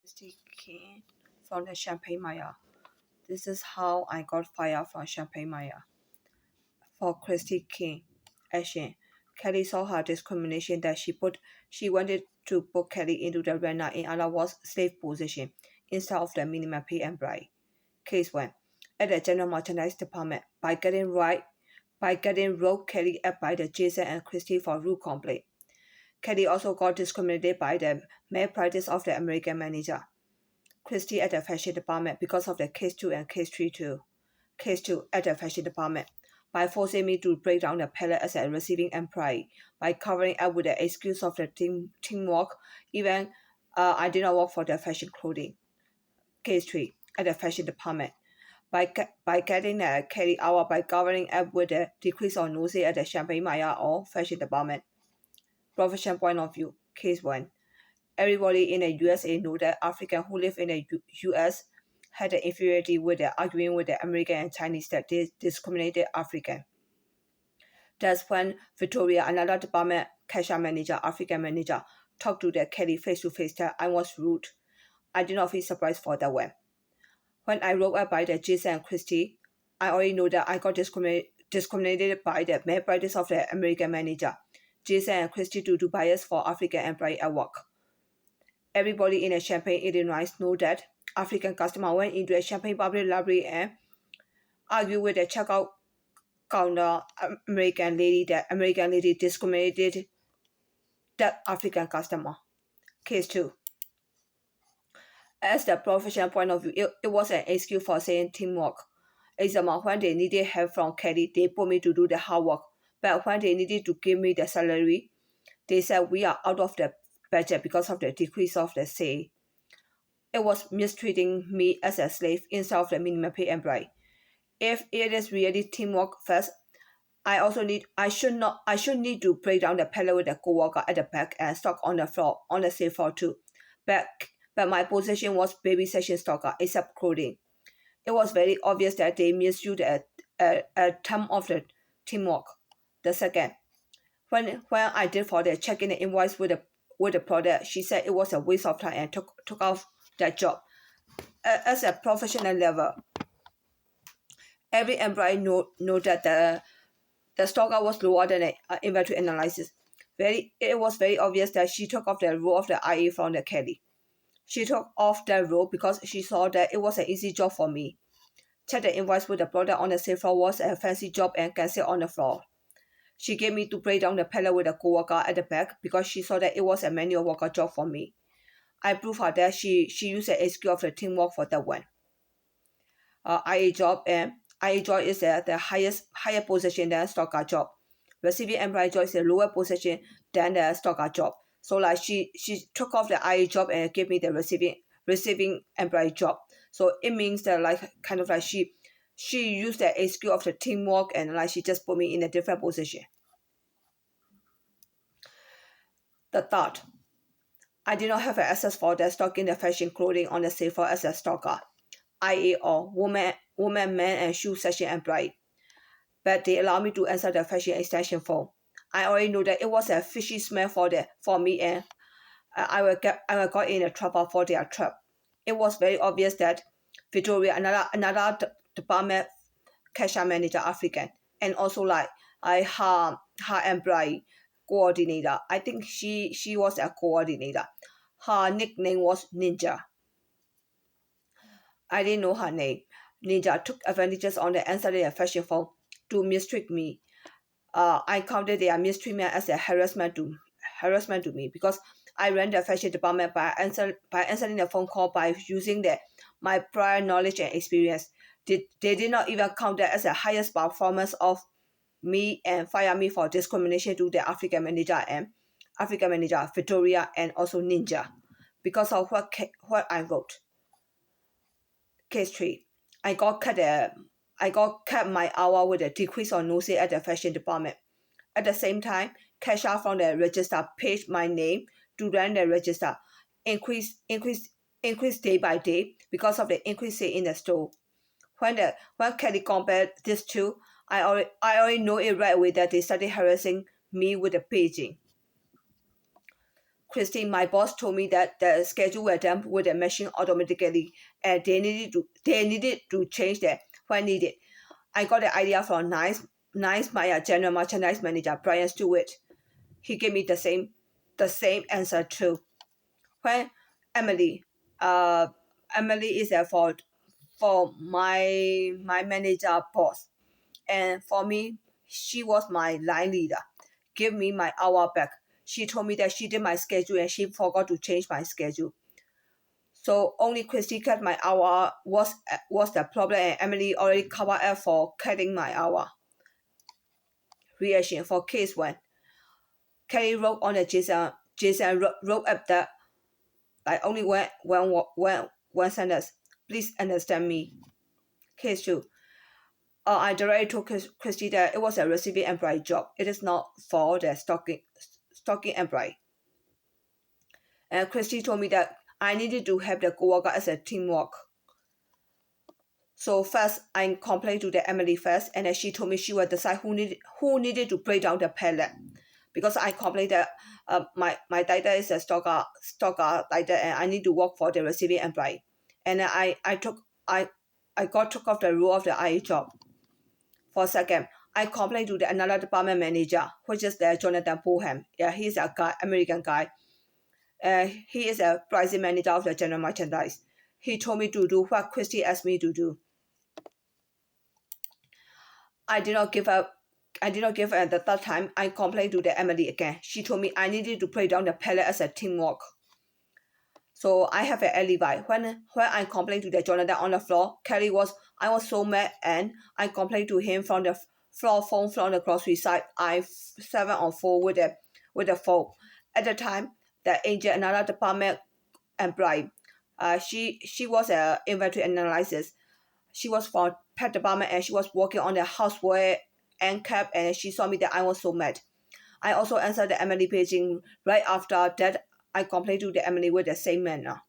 Christy King from the Champaign Meijer. This is how I got fired from Champaign Meijer. For Christy King, action. Kelly saw her discrimination that she wanted to put Kelly into the arena in other words slave position instead of the minimum pay and bribe. Case 1. At the General Merchandise Department, by getting rogue Kelly up by the Jason and Christy for rude complaint. Kelly also got discriminated by the male practice of the American manager. Christy at the fashion department because of the case 2 and case 3 too. Case 2 at the fashion department by forcing me to break down the pallet as a receiving employee, by covering up with the excuse of the teamwork, even I did not work for the fashion clothing. Case 3 at the fashion department by getting a carry hour by covering up with the decrease of no say at the Champaign Meijer or fashion department. Professional point of view. Case 1. Everybody in the USA know that Africans who live in the US had the inferiority with the arguing with the American and Chinese that they discriminated African. That's when Victoria, another department cashier manager, African manager, talked to the Kelly face to face that I was rude. I did not feel surprised for that one. When I wrote up by the Jason and Christy, I already know that I got discriminated by the male practice of the American manager, Jason and Christy, to do bias for African employee at work. Everybody in the Champaign, Illinois know that African customer went into a Champaign public library and argued with the checkout counter American lady that American lady discriminated that African customer. Case 2. As the professional point of view, it was an excuse for saying teamwork. Example, when they needed help from Kelly, they put me to do the hard work. But when they needed to give me the salary, they said we are out of the budget because of the decrease of the say. It was mistreating me as a slave instead of the minimum pay and bribe. If it is really teamwork first, I should need to break down the pallet with the co-worker at the back and stock on the floor, on the safe floor too. But my position was baby session stocker except clothing. It was very obvious that they misused a term of the teamwork. The second, when I did for the checking the invoice with the product, she said it was a waste of time and took off that job. As a professional level, every employee know that the stocker was lower than the inventory analysis. It was very obvious that she took off the role of the IA from the Kelly. She took off that role because she saw that it was an easy job for me. Check the invoice with the product on the safe floor was a fancy job and can sit on the floor. She gave me to break down the pallet with a co-worker at the back because she saw that it was a manual worker job for me. I proved her that she used the excuse of the teamwork for that one. IA job is the higher position than stocker job. Receiving employee job is a lower position than the stocker job. So like she took off the IA job and gave me the receiving employee job. So it means that like kind of like she used the excuse of the teamwork and like she just put me in a different position. The third, I did not have access for the stock in the fashion clothing on the safe floor as a stocker, IA or woman, man and shoe section employee. But they allowed me to answer the fashion extension phone. I already know that it was a fishy smell for me and I will got in a trouble for their trap. It was very obvious that Victoria, another department cashier manager, African, and also like her employee coordinator. I think she was a coordinator. Her nickname was Ninja. I didn't know her name. Ninja took advantages on the answering fashion phone to mistreat me. I counted their mistreatment as a harassment to me because I ran the fashion department by answering the phone call by using my prior knowledge and experience. They did not even count that as the highest performance of me and fire me for discrimination to the African manager Victoria and also Ninja because of what I wrote. Case 3. I got cut my hour with a decrease on no say at the fashion department. At the same time, cashier from the register paid my name to run the register, increase day by day because of the increase in the store. When Kelly compared these two, I already know it right away that they started harassing me with the paging. Christine, my boss told me that the schedule were done with the machine automatically, and they needed to change that when needed. I got the idea from Nice Meijer general merchandise manager Brian Stewart. He gave me the same answer too. When Emily, Emily is there for my manager boss, and for me, she was my line leader. Give me my hour back. She told me that she did my schedule and she forgot to change my schedule. So only Christy cut my hour was the problem, and Emily already covered up for cutting my hour. Reaction for case 1. Kelly wrote on the Jason wrote up that like only one sentence. Please understand me. Case 2. I directly told Christy that it was a receiving employee job. It is not for the stocking employee. And Christy told me that I needed to have the co-worker as a teamwork. So first, I complained to the Emily first, and then she told me she would decide who needed to break down the pallet. Because I complained that my title is a stocker title, and I need to work for the receiving employee. And I got took off the rule of the IA job. For second, I complained to another department manager, which is the Jonathan Poham. Yeah, he's a guy, American guy. He is a pricing manager of the general merchandise. He told me to do what Christy asked me to do. I did not give up. At the third time, I complained to the Emily again. She told me I needed to break down the pallet as a teamwork. So I have an alibi. When I complained to the Jonathan on the floor, I was so mad, and I complained to him from the floor phone from the grocery side. I 7-on-4 with the phone. At the time, the agent, another department employee, she was an inventory analysis. She was from pet department, and she was working on the houseware and cap, and she saw me that I was so mad. I also answered the Emily paging right after that. I complained to the Emily with the same manner.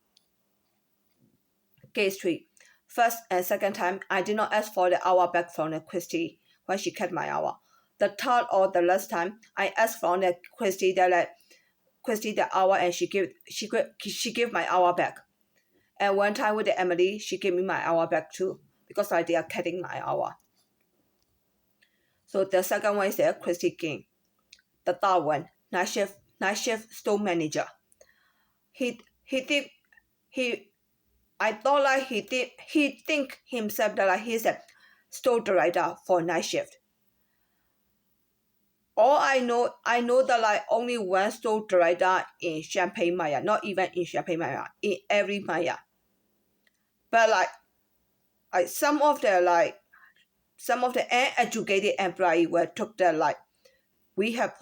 Case 3. First and second time, I did not ask for the hour back from the Christy when she cut my hour. The third or the last time, I asked from the Christy the hour, and she gave my hour back. And one time with the Emily, she gave me my hour back too, because they are cutting my hour. So the second one is the Christy King. The third one, night shift store manager. I thought like he think himself that like he's a store director for night shift. All I know that like only one store director in Champaign Meijer, not even in Champaign Meijer, in every Meijer. But like some of the uneducated employees were took the like we have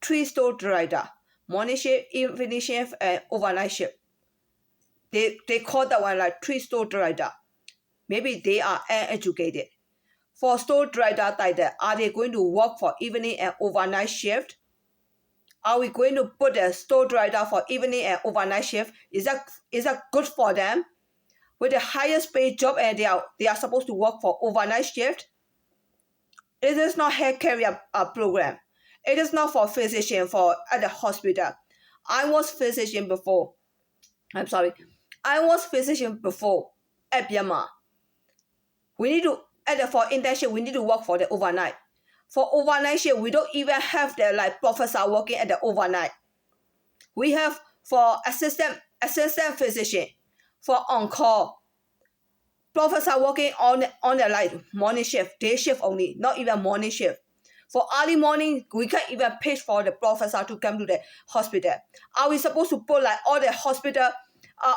3 store director, morning shift, evening shift, and overnight shift. They call that one like 3 store director. Maybe they are uneducated. For store director title, are they going to work for evening and overnight shift? Are we going to put a store director for evening and overnight shift? Is that good for them? With the highest paid job, and they are supposed to work for overnight shift? It is not health care program. It is not for physician at the hospital. I was physician before. I was physician before at Myanmar. We need to for internship. We need to work for the overnight. For overnight shift, we don't even have the like professor working at the overnight. We have for assistant physician, for on call. Professor working on the like morning shift, day shift only, not even morning shift. For early morning, we can't even pay for the professor to come to the hospital. Are we supposed to put like all the hospital,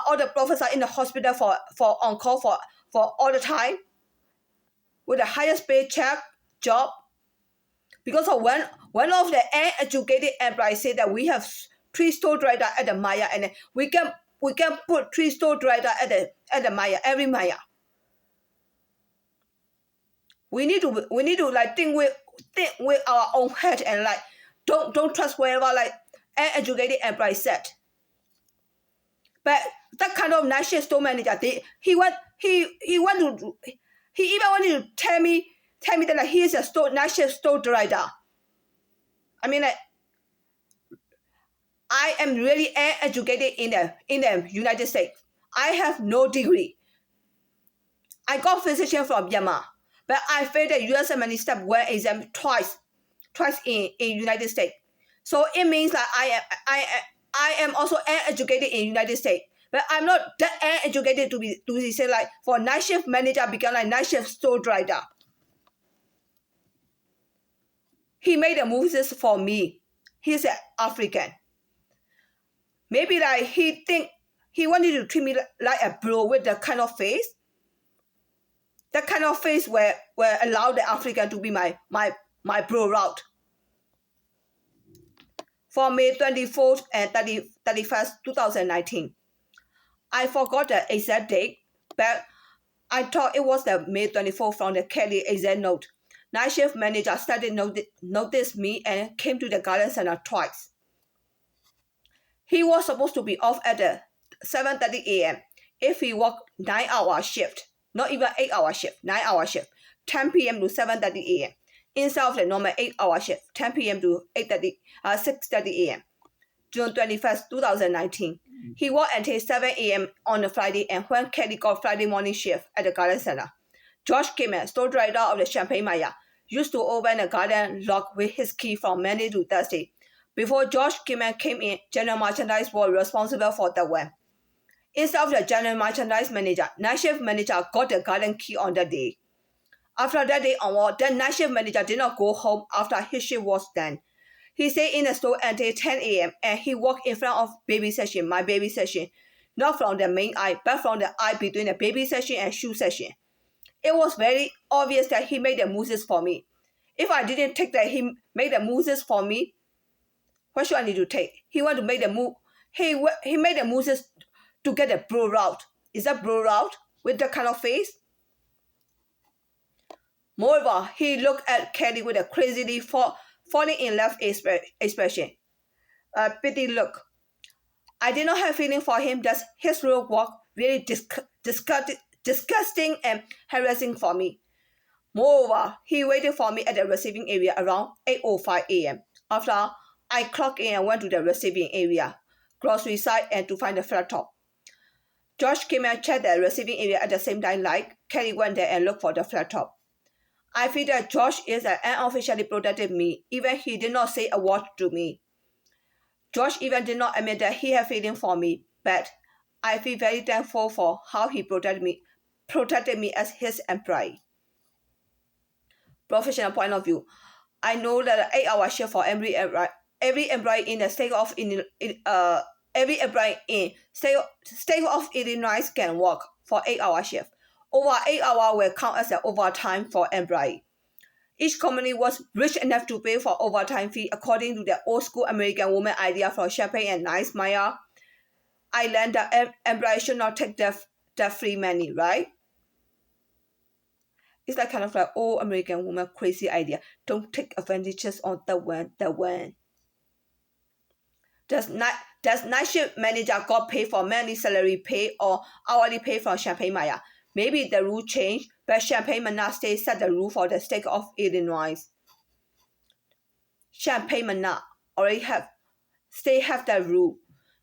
all the professor in the hospital for on call for all the time with the highest paid job? Because of one of the uneducated employees said that we have 3 store director at the Meijer, and we can put 3 store director at the Meijer, every Meijer. We need to like think with our own head, and like don't trust whatever like uneducated employee said. But that kind of night shift store manager, he even wanted to tell me that like he is a night shift store director. I mean, like I am really educated in the United States. I have no degree. I got physician from Myanmar, but I failed the U.S. step 1 exam twice in United States. So it means that I am also educated in United States, but I'm not that educated to say like for night shift manager become like night shift store driver. He made the moves for me. He's an African. Maybe like he think he wanted to treat me like a bro with the kind of face. That kind of face where allow the African to be my bro route. For May 24th and 31st, 2019. I forgot the exact date, but I thought it was the May 24th from the Kelly exact note. Night shift manager started noticed me and came to the garden center twice. He was supposed to be off at the 7:30 a.m. if he worked 9-hour shift, not even 8-hour shift, 9-hour shift, 10 p.m. to 7:30 a.m. instead of the normal 8-hour shift, 10 p.m. to 6:30 a.m. June 21st, 2019. He worked until 7 a.m. on a Friday, and when Kelly got Friday morning shift at the garden center, Josh Kimmel, store driver of the Champaign Meijer, used to open the garden lock with his key from Monday to Thursday. Before Josh Kimmel came in, general merchandise was responsible for the web. Instead of the general merchandise manager, night shift manager got the garden key on that day. After that day onward, the night shift manager did not go home after his shift was done. He stayed in the store until 10 a.m. and he walked in front of baby section, my baby section, not from the main aisle, but from the aisle between the baby section and shoe section. It was very obvious that he made the moves for me. If I didn't take that he made the moves for me, what should I need to take? He wanted to make the move. He made the moves to get a bro route. Is that bro route with that kind of face? Moreover, he looked at Kelly with a crazily falling in love expression. A pity look. I did not have feeling for him that his road walk really disgusting and harassing for me. Moreover, he waited for me at the receiving area around 8:05 a.m. After I clocked in and went to the receiving area, grocery side, and to find the flat top. Josh came and checked the receiving area at the same time like Kelly went there and looked for the flat top. I feel that Josh is an unofficially protected me, even he did not say a word to me. Josh even did not admit that he had feeling for me, but I feel very thankful for how he protected me as his employee. Professional point of view, I know that an 8-hour shift for every employee in the state of every employee in state of Illinois can work for 8-hour shift. Over 8 hours will count as an overtime for employee. Each company was rich enough to pay for overtime fee according to the old school American woman idea from Champaign and Meijer. I learned that employees should not take the free money, right? It's like kind of like old American woman crazy idea. Don't take advantages on the one. Does night shift manager got paid for monthly salary pay or hourly pay from Champaign Meijer? Maybe the rule changed, but Champaign Meijer state set the rule for the state of Illinois. Champaign Meijer already have that rule.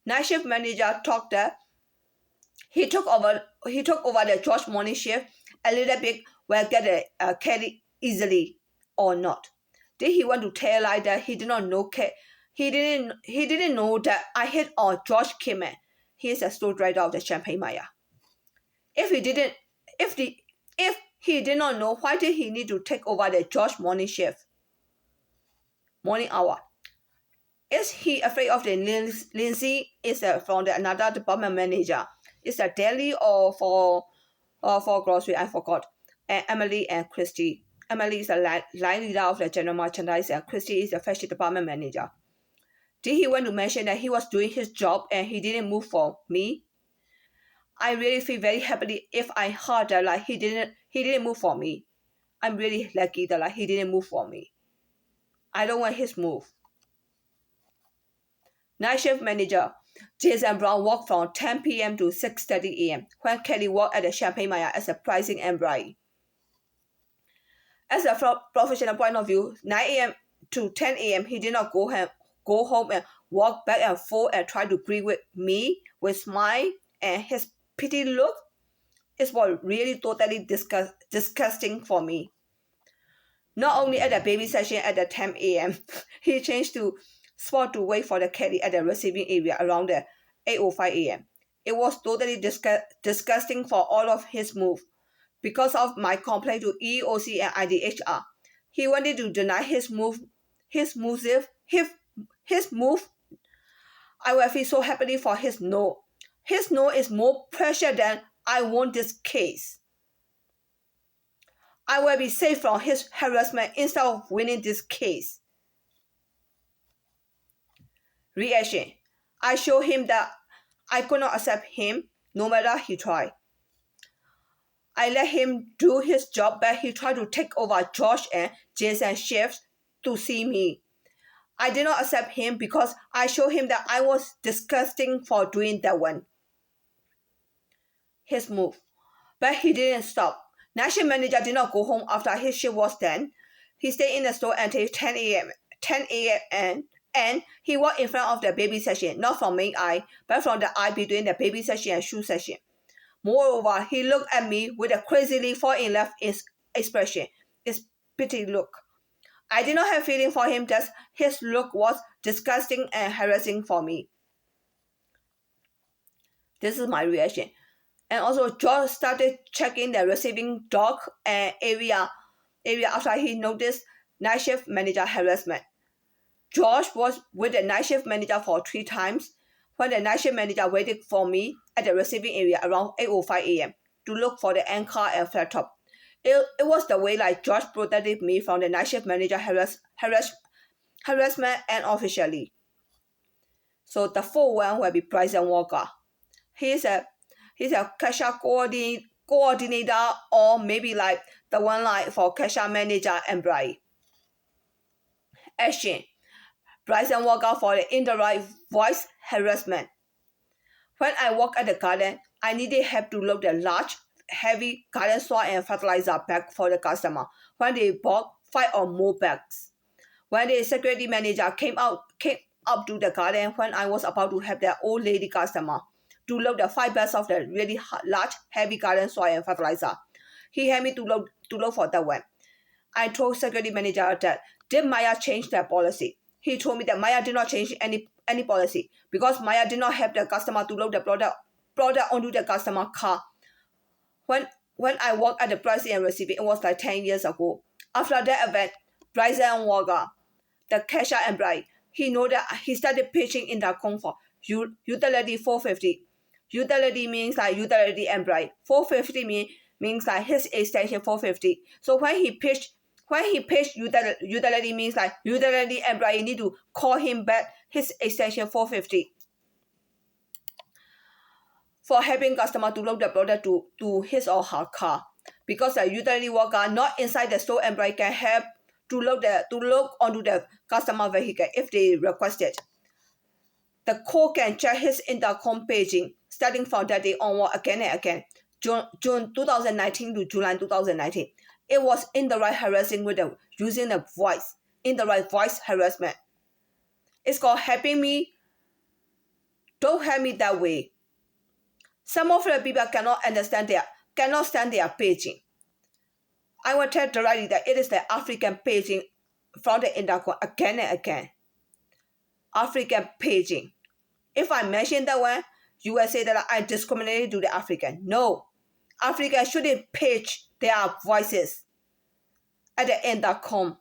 Night shift manager talked that he took over the George morning shift a little bit will get a Kelly easily or not. Did he want to tell like that he did not know he didn't know that I hit on Josh Kimmel. He is a store driver of the Champaign Meijer. If he did not know, why did he need to take over the George morning shift? Morning hour. Is he afraid of the Lindsay? Is from another department manager? Is a daily or for grocery? I forgot. And Emily and Christy. Emily is the line leader of the general merchandise, and Christy is the fashion department manager. Did he want to mention that he was doing his job and he didn't move for me? I really feel very happily if I heard that like he didn't move for me. I'm really lucky that like he didn't move for me. I don't want his move. Night shift manager Jason Brown worked from 10 p.m. to 6:30 a.m. when Kelly worked at the Champaign Meijer as a pricing employee. As a professional point of view, 9 a.m. to 10 a.m. he did not go home and walked back and forth and tried to greet with me with smile and his pity look. It was really totally disgusting for me. Not only at the baby session at the 10 a.m., he changed to spot to wait for the caddy at the receiving area around the 8:05 a.m. It was totally disgusting for all of his move. Because of my complaint to EEOC and IDHR, he wanted to deny his move. His move. I will feel so happily for his no. His no is more pressure than I won this case. I will be safe from his harassment instead of winning this case. Reaction. I showed him that I could not accept him no matter he tried. I let him do his job, but he tried to take over Josh and Jason shifts to see me. I did not accept him because I showed him that I was disgusting for doing that one. His move. But he didn't stop. National manager did not go home after his shift was done. He stayed in the store until 10 a.m. And he walked in front of the baby section, not from main eye, but from the eye between the baby section and shoe section. Moreover, he looked at me with a crazily fall in love expression, his pity look. I did not have feeling for him, just his look was disgusting and harassing for me. This is my reaction. And also, George started checking the receiving dock area after he noticed night shift manager harassment. George was with the night shift manager for 3 times when the night shift manager waited for me at the receiving area around 8:05 a.m. to look for the anchor and flat top. It was the way like George protected me from the night shift manager harassment and officially. So the full one will be Bryson Walker. He's a cashier coordinator, or maybe like the one like for cashier manager and Brian. Action. Bryson Walker for the indirect voice harassment. When I walk at the garden, I needed help to load the large, heavy garden soil and fertilizer bag for the customer when they bought 5 or more bags. When the security manager came up to the garden when I was about to help the old lady customer to load the 5 bags of the really large, heavy garden soil and fertilizer, he had me to load for that one. I told security manager that did Meijer change their policy? He told me that Meijer did not change any policy because Meijer did not help the customer to load the product onto the customer car. When I worked at the pricing and receiving, it was like 10 years ago. After that event, Bryson Walker, the cashier and Brian, he know that he started pitching in the account for utility 450. Utility means like utility and Brian. 450 means like his extension 450. So when he pitched utility means like utility and Brian need to call him back his extension 450 for helping customer to load the product to his or her car, because the utility worker not inside the store and Brian can help to load onto the customer vehicle if they request it. The code can check his intercom paging starting from that day onward again and again. June 2019 to July 2019. It was indirect harassing with using the voice, indirect voice harassment. It's called helping me. Don't help me that way. Some of the people cannot stand their paging. I will tell directly that it is the African paging from the intercom again and again. African paging. If I mention that one, you will say that I discriminated to the African. No. Africans shouldn't page their voices at the intercom.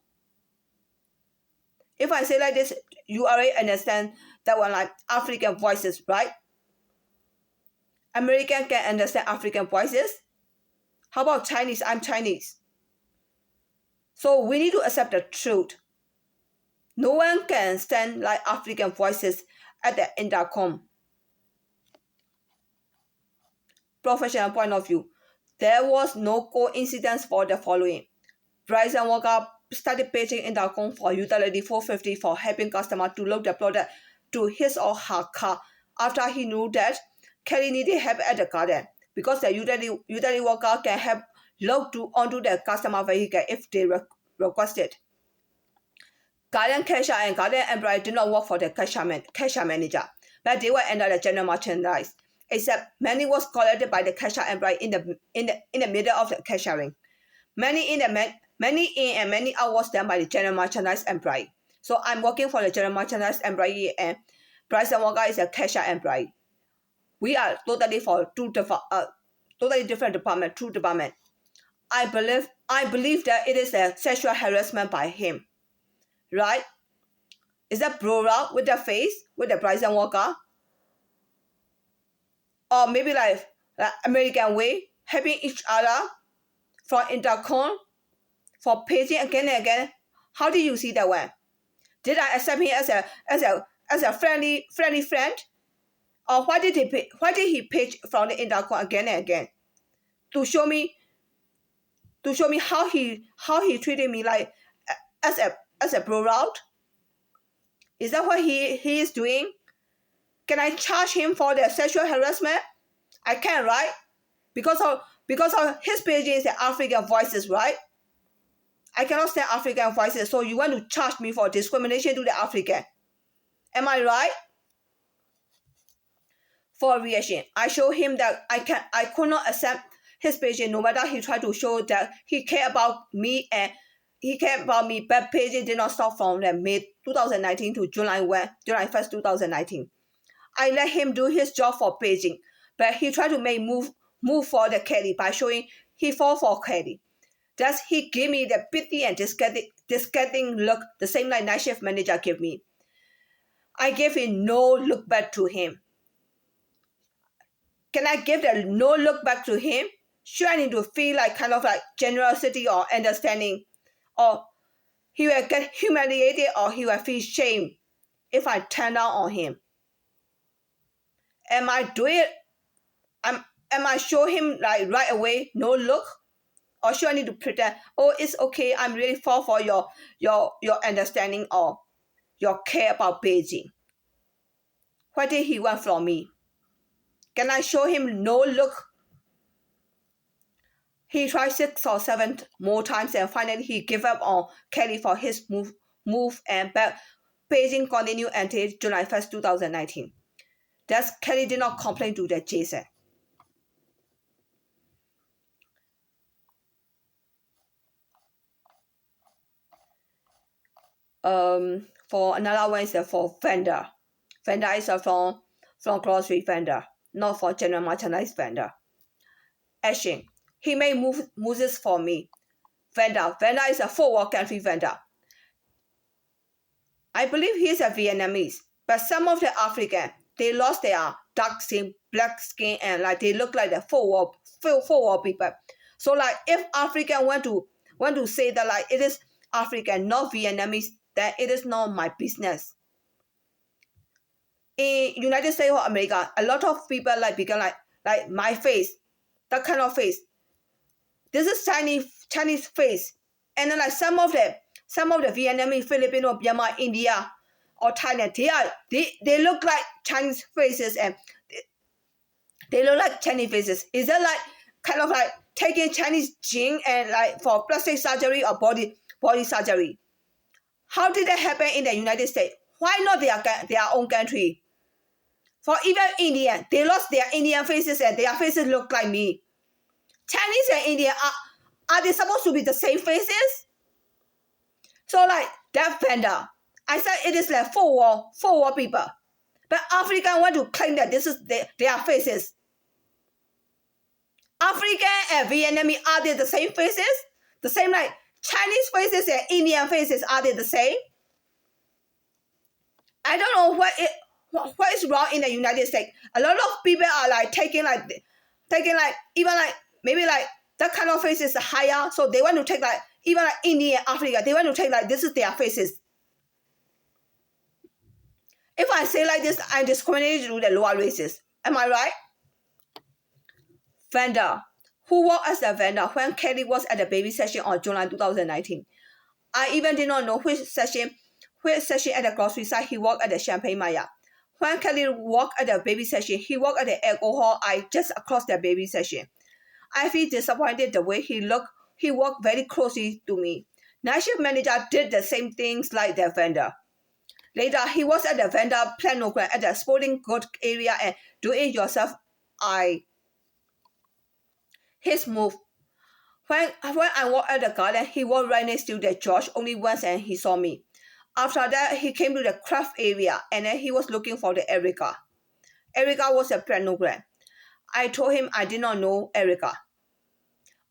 If I say like this, you already understand that one like African voices, right? American can understand African voices. How about Chinese? I'm Chinese. So we need to accept the truth. No one can stand like African voices at the intercom. Professional point of view, there was no coincidence for the following. Bryson Walker started paging intercom for utility 450 for helping customer to load the product to his or her car after he knew that Kelly needed help at the garden, because the utility worker can help load onto the customer vehicle if they requested. Guardian cashier and Guardian employee did not work for the cashier manager, but they were under the general merchandise. Except money was collected by the cashier employee in the middle of the cashiering. Many in and many out was done by the general merchandise employee. So I'm working for the general merchandise employee, and Bryce and Walker is a cashier employee. We are totally for totally different department, two department. I believe that it is a sexual harassment by him, right? Is that Brora with the face with the Bryce and Walker, or maybe like American way helping each other for intercom, for paging again and again? How do you see that one? Did I accept him as a friendly friend, or why did he page from the intercom again and again to show me how he treated me like as a bro route? Is that what he is doing? Can I charge him for the sexual harassment? I can, right? Because of his page is the African voices, right? I cannot stand African voices, so you want to charge me for discrimination to the African. Am I right? For reaction, I show him that I could not accept his page no matter he tried to show that he cared about me and he cared about me, but page did not stop from the May 2019 to July 1st, 2019. I let him do his job for paging, but he tried to make move for the Kelly by showing he fall for Kelly. Thus, he gave me the pity and disgusting look, the same like night shift manager gave me. I gave him no look back to him. Can I give the no look back to him? Should I need to feel like kind of like generosity or understanding, or he will get humiliated or he will feel shame if I turn down on him? Am I doing it? Am I show him like right away no look, or should I need to pretend? Oh, it's okay. I'm really fall for your understanding or your care about Beijing. What did he want from me? Can I show him no look? He tried 6 or 7 more times and finally he gave up on Kelly for his move and back. Beijing continued until July 1st, 2019. Thus, Kelly did not complain to the Jason. For another one is for vendor. Vendor is from grocery vendor, not for general merchandise vendor. Action. He made moves for me. Vendor is a forward country vendor. I believe he is a Vietnamese, but some of the African, they lost their dark skin, black skin, and like they look like the forward people. So like if African want to say that like it is African, not Vietnamese, then it is not my business. In United States of America, a lot of people like become like my face, that kind of face. This is Chinese face, and then like some of the Vietnamese, Filipino, Myanmar, India, or Thailand, they look like Chinese faces, and they look like Chinese faces. Is that like kind of like taking Chinese gene and like for plastic surgery or body surgery? How did that happen in the United States? Why not their own country? For even Indian, they lost their Indian faces and their faces look like me. Chinese and Indian, are they supposed to be the same faces? So like that vendor, I said it is like forward people. But African want to claim that this is their faces. African and Vietnamese, are they the same faces? The same like Chinese faces and Indian faces, are they the same? I don't know what is wrong in the United States. A lot of people are like taking like even like maybe like that kind of face is higher, so they want to take like even like India, Africa, they want to take like this is their faces. If I say like this, I'm discriminating to the lower races. Am I right? Vendor. Who worked as a vendor when Kelly was at the baby session on July 2019? I even did not know which session at the grocery side he worked at the Champaign Meijer. When Kelly worked at the baby session, he worked at the alcohol aisle just across the baby session. I feel disappointed the way he looked. He worked very closely to me. Night shift manager did the same things like the vendor. Later, he was at the vendor planogram at the sporting goods area and do-it-yourself his move. When I walked at the garden, he walked right next to the George only once and he saw me. After that, he came to the craft area and then he was looking for the Erica. Erica was a planogram. I told him I did not know Erica.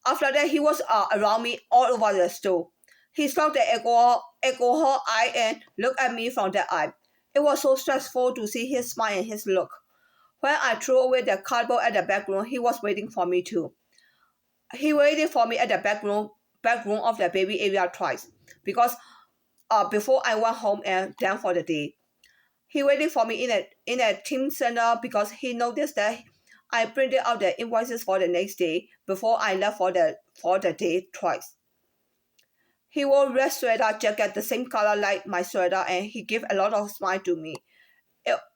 After that, he was around me all over the store. He struck the alcohol eye and looked at me from the eye. It was so stressful to see his smile and his look. When I threw away the cardboard at the back room, he was waiting for me too. He waited for me at the back room of the baby area twice because before I went home and down for the day. He waited for me in a team center because he noticed that I printed out the invoices for the next day before I left for the day twice. He wore red sweater jacket, the same color like my sweater, and he gave a lot of smile to me.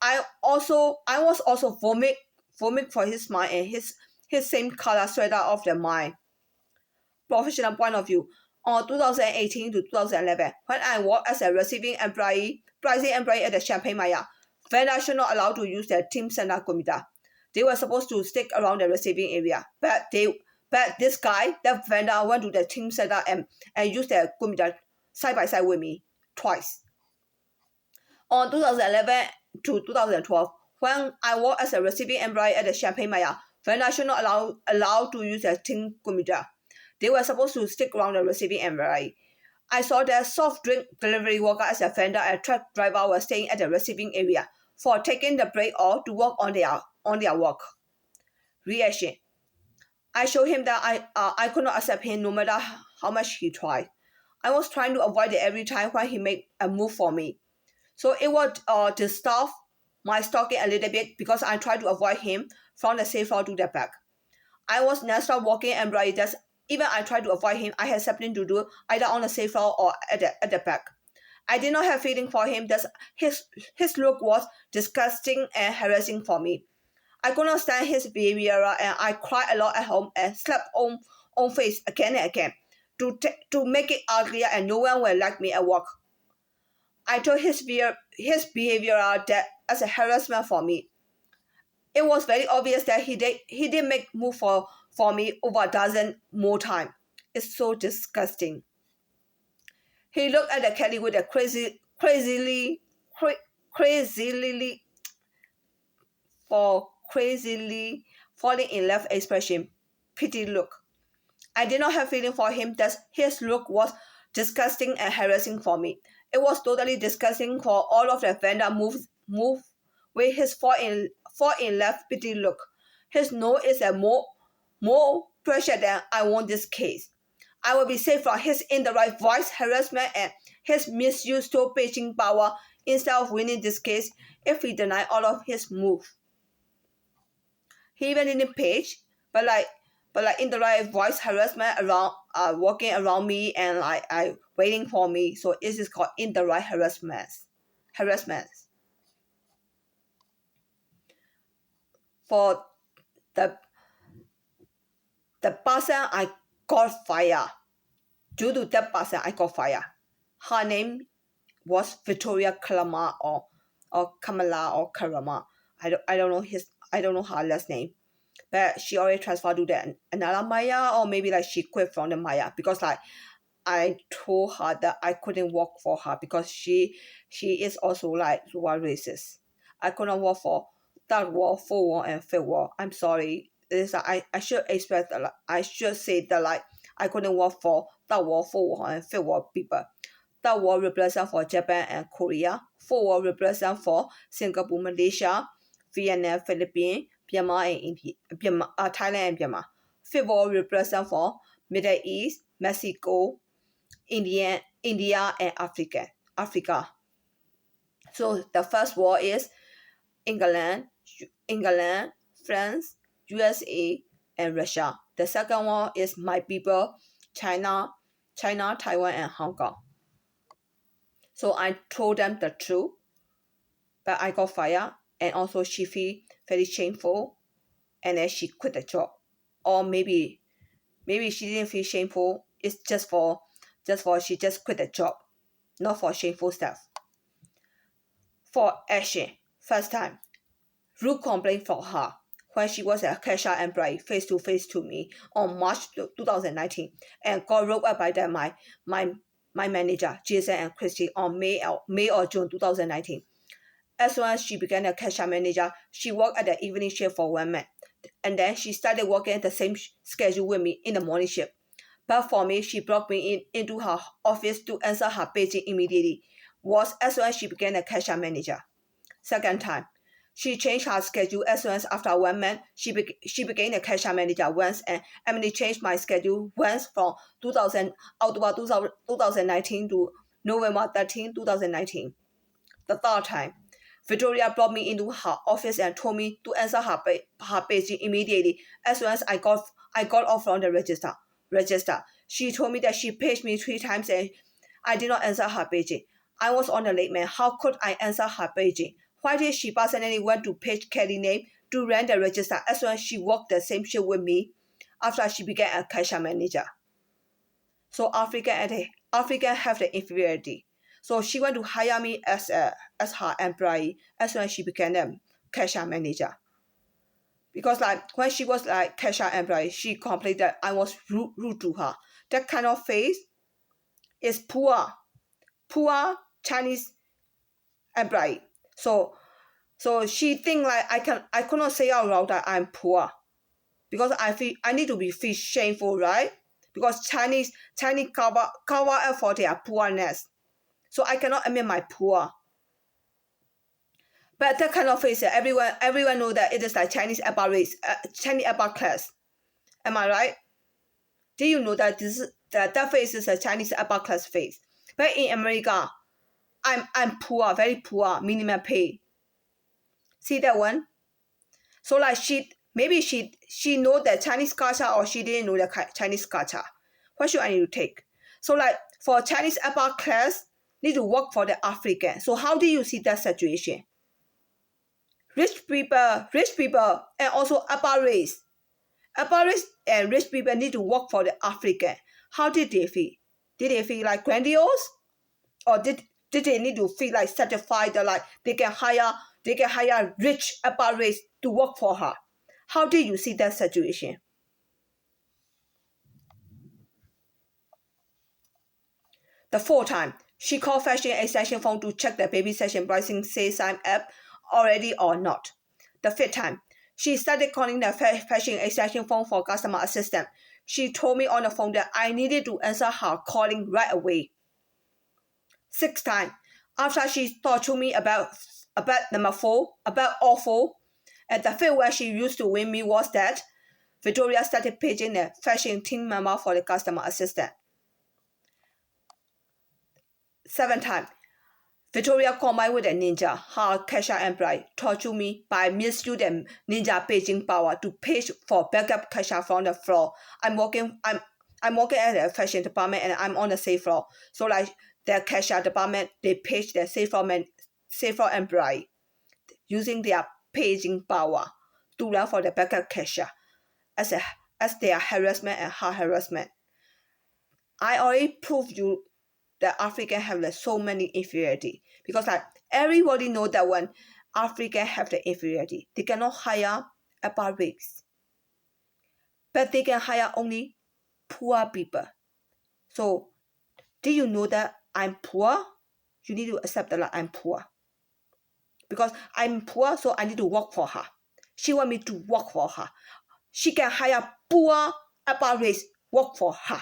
I was also vomit for his smile and his same color sweater of the mine. Professional point of view. On 2018 to 2011, when I worked as a pricing employee at the Champaign Meijer, vendors should not allowed to use their team center computer. They were supposed to stick around the receiving area, but this guy, that vendor, went to the team center and used their computer side by side with me twice. On 2011 to 2012, when I worked as a receiving employee at the Champaign Meijer, vendors should not allowed to use their team computer. They were supposed to stick around the receiving employee. I saw the soft drink delivery worker as a vendor and truck driver were staying at the receiving area for taking the break or to work on their work. Reaction. I showed him that I could not accept him no matter how much he tried. I was trying to avoid it every time when he made a move for me. So it would disturb my stalking a little bit because I tried to avoid him from the safe floor to the back. I was next walking and right desk. Even I tried to avoid him, I had something to do either on the safe floor or at the back. I did not have feeling for him that his look was disgusting and harassing for me. I could not stand his behavior and I cried a lot at home and slapped on face again and again to make it uglier and no one will like me at work. I told his behavior that as a harassment for me. It was very obvious that he did make move for me over a dozen more times. It's so disgusting. He looked at the Kelly with a crazily falling in love expression, pity look. I did not have feeling for him that his look was disgusting and harassing for me. It was totally disgusting for all of the vendor move with his fall in love pity look. His no is a more pressure than I want this case. I will be safe from his indirect voice harassment and his misuse to pitching power instead of winning this case if he deny all of his move. He even didn't page, but like indirect voice harassment around walking around me and I waiting for me. So this is called indirect harassment. For the person I got fired. Due to that person I got fired. Her name was Victoria Kalama or Kamala or Karama. I don't know her last name. But she already transferred to another Meijer or maybe like she quit from the Meijer because like I told her that I couldn't work for her because she is also like racist. I couldn't work for third world, fourth world, and fifth world. I'm sorry. It's like I should expect that I should say that like I couldn't work for third world, fourth world, and fifth world people. Third world represent for Japan and Korea. Fourth world represent for Singapore, Malaysia, Vietnam, Philippines, Myanmar and India, Thailand and Myanmar. Fifth world represent for Middle East, Mexico, India and Africa. So the first world is England, France, USA, and Russia. The second one is my people, China, Taiwan, and Hong Kong. So I told them the truth, but I got fired, and also she feel very shameful, and then she quit the job. Or maybe she didn't feel shameful. It's just for she just quit the job, not for shameful stuff. For action, first time, rude complaint from her when she was a cashier employee face to face to me on March 2019 and got roped up by my manager, Jason and Christy, on May or June 2019. As soon as she became a cashier manager, she worked at the evening shift for 1 month. And then she started working at the same schedule with me in the morning shift. But for me, she brought me into her office to answer her paging immediately. Was as soon as she became a cashier manager. Second time, she changed her schedule as soon as after 1 month, she became a cashier manager once, and Emily changed my schedule once from October 2019 to November 13, 2019. The third time, Victoria brought me into her office and told me to answer her paging immediately as soon as I got off from the register. She told me that she paged me 3 times and I did not answer her paging. I was on the late man. How could I answer her paging? Why did she personally want to page Kelly's name to run the register as soon as she worked the same shift with me after she became a cashier manager? So African have the inferiority. So she went to hire me as her employee as soon as she became a cashier manager. Because when she was cashier employee, she complained that I was rude to her. That kind of face is poor Chinese employee. So she think I could not say out loud that I'm poor because I need to be feel shameful, right? Because Chinese cover up for their poorness. So I cannot admit my poor. But that kind of face, everyone know that it is like Chinese upper race, Chinese upper class. Am I right? Do you know that that face is a Chinese upper class face? But in America, I'm poor, very poor, minimum pay. See that one? So maybe she know the Chinese culture or she didn't know the Chinese culture. What should I need to take? So for Chinese upper class, need to work for the African. So how do you see that situation? Rich people, and also upper race and rich people need to work for the African. How did they feel? Did they feel like grandiose, or did they need to feel like satisfied that they can hire rich upper race to work for her? How did you see that situation? The fourth time, she called fashion extension phone to check the baby session pricing say sign up already or not. The fifth time, she started calling the fashion extension phone for customer assistant. She told me on the phone that I needed to answer her calling right away. Sixth time, after she talked to me about number 4, about awful, and the fifth where she used to win me was that Victoria started paging the fashion team member for the customer assistant. Seventh time, Victoria combined with a ninja, her cashier employee, tortured me by misusing the ninja paging power to page for backup cashier from the floor. I'm working at the fashion department and I'm on the safe floor. So the cashier department, they page the safe floor employee using their paging power to run for the backup cashier as their harassment and her harassment. I already proved you that African have so many inferiority because everybody know that when African have the inferiority, they cannot hire upper race, but they can hire only poor people. So, do you know that I'm poor? You need to accept that I'm poor because I'm poor, so I need to work for her. She want me to work for her. She can hire poor upper race work for her.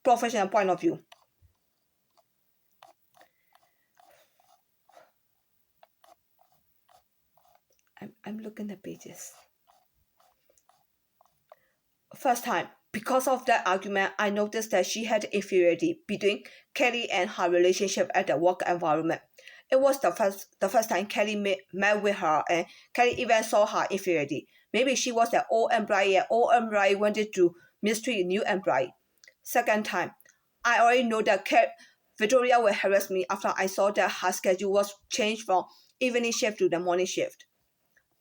Professional point of view. I'm looking at pages. First time, because of that argument, I noticed that she had inferiority between Kelly and her relationship at the work environment. It was the first time Kelly met with her, and Kelly even saw her inferiority. Maybe she was an old employee, and old employee wanted to mistreat a new employee. Second time, I already know that Victoria will harass me after I saw that her schedule was changed from evening shift to the morning shift.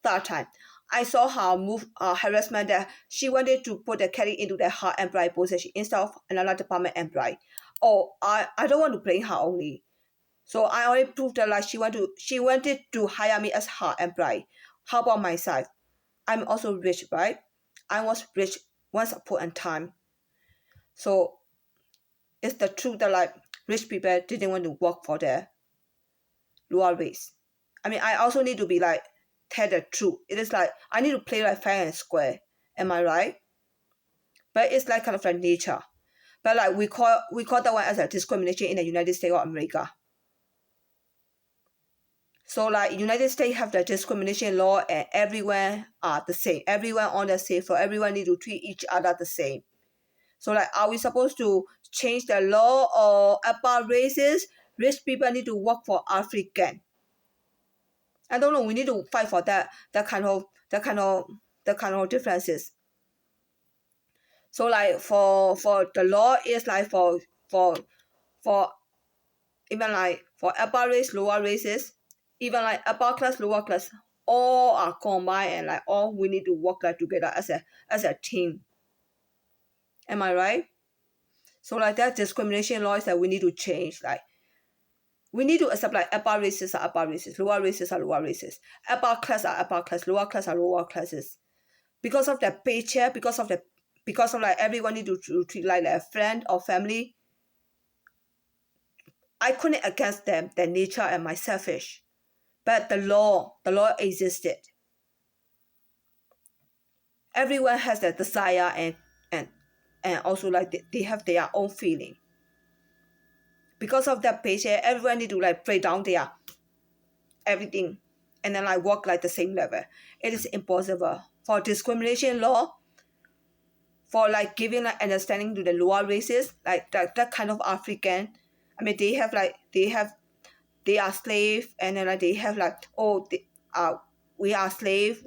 Third time, I saw her move harassment that she wanted to put the Kelly into the her employee position instead of another department employee. Oh, I don't want to blame her only. So I only proved that like she wanted to hire me as her employee. How about myself? I'm also rich, right? I was rich once upon a time. So it's the truth that like rich people didn't want to work for their lower race. I mean, I also need to be like tell the truth. It is like I need to play like fair and square. Am I right? But it's like kind of like nature. But like we call that one as a discrimination in the United States of America. So like United States have the discrimination law and everyone are the same. Everyone on the same floor. Everyone need to treat each other the same. So like are we supposed to change the law or about races? Rich people need to work for African. I don't know. We need to fight for that kind of differences. So like for the law is like for even like for upper race, lower races, even like upper class, lower class, all are combined and like all we need to work like together as a team. Am I right? So like that discrimination law is that we need to change. Like we need to accept like upper races are upper races, lower races are lower races, upper class are upper class, lower class are lower classes. Because of the paycheck, because of like everyone need to treat like a friend or family. I couldn't against them, their nature and my selfish. But the law existed. Everyone has their desire and also like they have their own feeling. Because of that paycheck, everyone need to like break down their everything and then like work like the same level. It is impossible. For discrimination law, for like giving like understanding to the lower races, like that kind of African, I mean they are slave and then like they have like we are slave,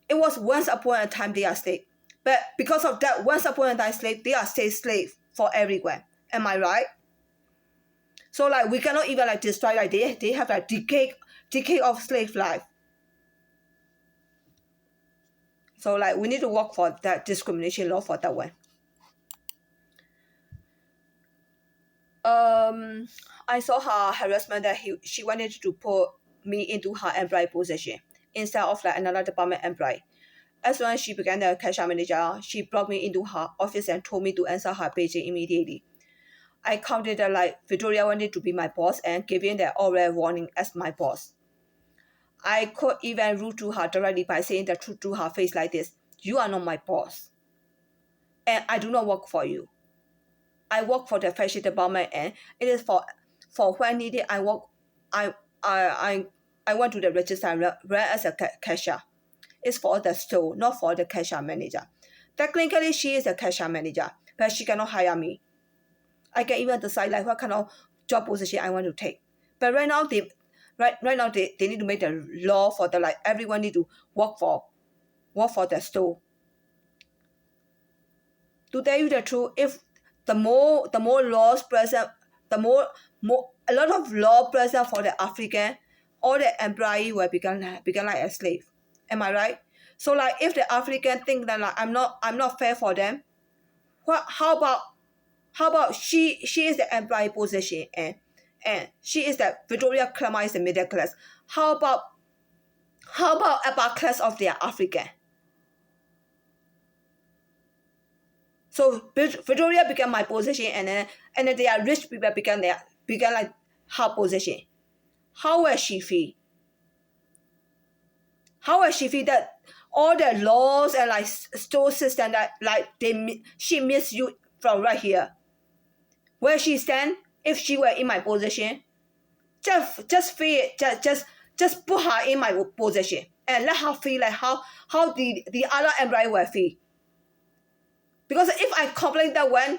it was once upon a time they are slave. But because of that once upon a time slave, they are still slave for everywhere. Am I right? So like we cannot even like destroy like they have like decade of slave life. So like we need to work for that discrimination law for that one. I saw her harassment that she wanted to put me into her employee position instead of like another department employee. As soon as she began the cashier manager, she brought me into her office and told me to answer her paging immediately. I counted that like Victoria wanted to be my boss and giving the oral warning as my boss. I could even rude to her directly by saying the truth to her face like this: "You are not my boss, and I do not work for you. I work for the fashion department, and it is for when needed. I work. I I I went to the register and ran as a cashier. It's for the store, not for the cashier manager. Technically, she is the cashier manager, but she cannot hire me. I can even decide like what kind of job position I want to take. But right now they need to make the law for the like everyone need to work for the store. To tell you the truth, if the more laws present, the more a lot of law present for the African, all the employee will become like a slave. Am I right? So like if the African think that like I'm not fair for them, what how about she is the employee position and she is the Victoria Klama is the middle class. How about upper class of their African? So Victoria became my position and then their rich people became like her position. How will she feel? How will she feel that all the laws and like store system that like she miss you from right here? Where she stand if she were in my position? Just feel it. Just put her in my position and let her feel like how the other employee will feel. Because if I complain that one,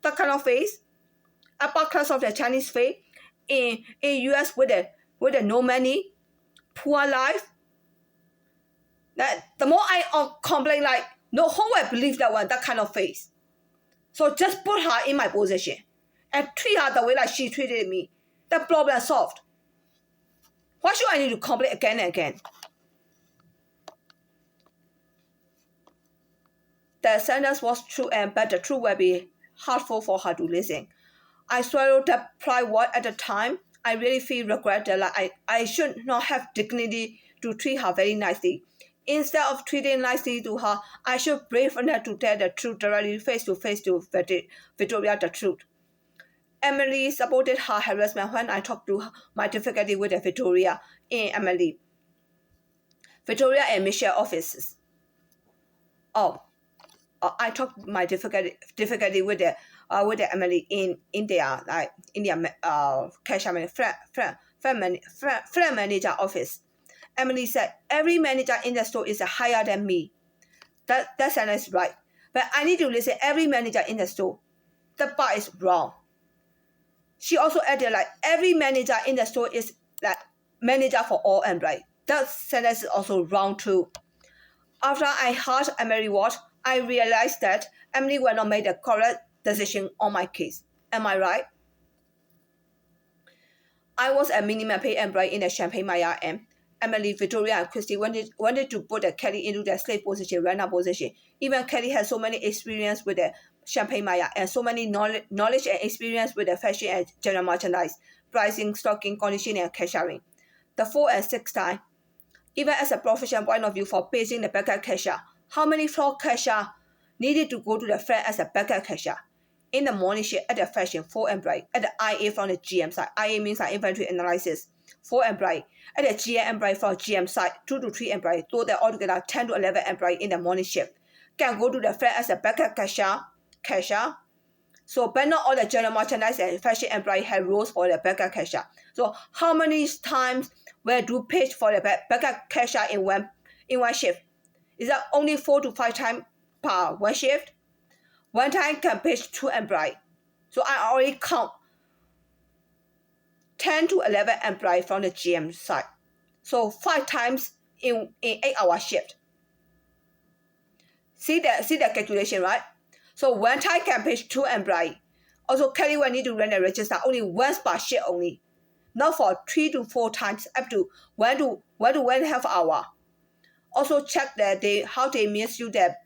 that kind of face, upper class of the Chinese face, in US with the no money, poor life, that the more I complain like no one will believe that one, that kind of face. So just put her in my position and treat her the way like she treated me. The problem solved. Why should I need to complain again and again? The sentence was true, but the truth will be hurtful for her to listen. I swallowed the pride word at the time. I really feel regret that I should not have dignity to treat her very nicely. Instead of treating nicely to her, I should brave enough to tell the truth directly face to Victoria the truth. Emily supported her harassment when I talked to my difficulty with Victoria in Victoria and Michelle offices. I talked my difficulty with Emily in their cash flat manager office. Emily said every manager in the store is higher than me. That sentence is right, but I need to listen. Every manager in the store, the part is wrong. She also added every manager in the store is manager for all employees. That sentence is also wrong too. After I heard Emily word, I realized that Emily will not make the correct decision on my case. Am I right? I was a minimum pay employee in the Champaign Meijer, and Emily, Victoria, and Christy wanted to put Kelly into the slave position, runner position. Even Kelly has so many experience with the Champaign Meijer and so many knowledge and experience with the fashion and general merchandise, pricing, stocking, conditioning, and cashiering. The 4th and 6th time, even as a professional point of view for paging the backup cashier, how many floor cashier needed to go to the front as a backup cashier? In the morning shift at the fashion, 4 employees. At the IA from the GM side, IA means inventory analysis, 4 employees. At the GM employee from GM side, 2 to 3 employees. Total altogether 10 to 11 employees in the morning shift can go to the front as a backup cashier. So, but not all the general merchandise and fashion employees have roles for the backup cashier. So, how many times will do page for the backup cashier in one shift? Is that only 4 to 5 times per one shift? One time can page 2 employees. So I already count 10 to 11 employees from the GM side. So 5 times in 8-hour shift. See the calculation, right? So one time can page 2 employees. Also, Kelly will need to run the register only once per shift only. Not for 3 to 4 times, up to 1 to 1.5 hour. Also check that how they misuse their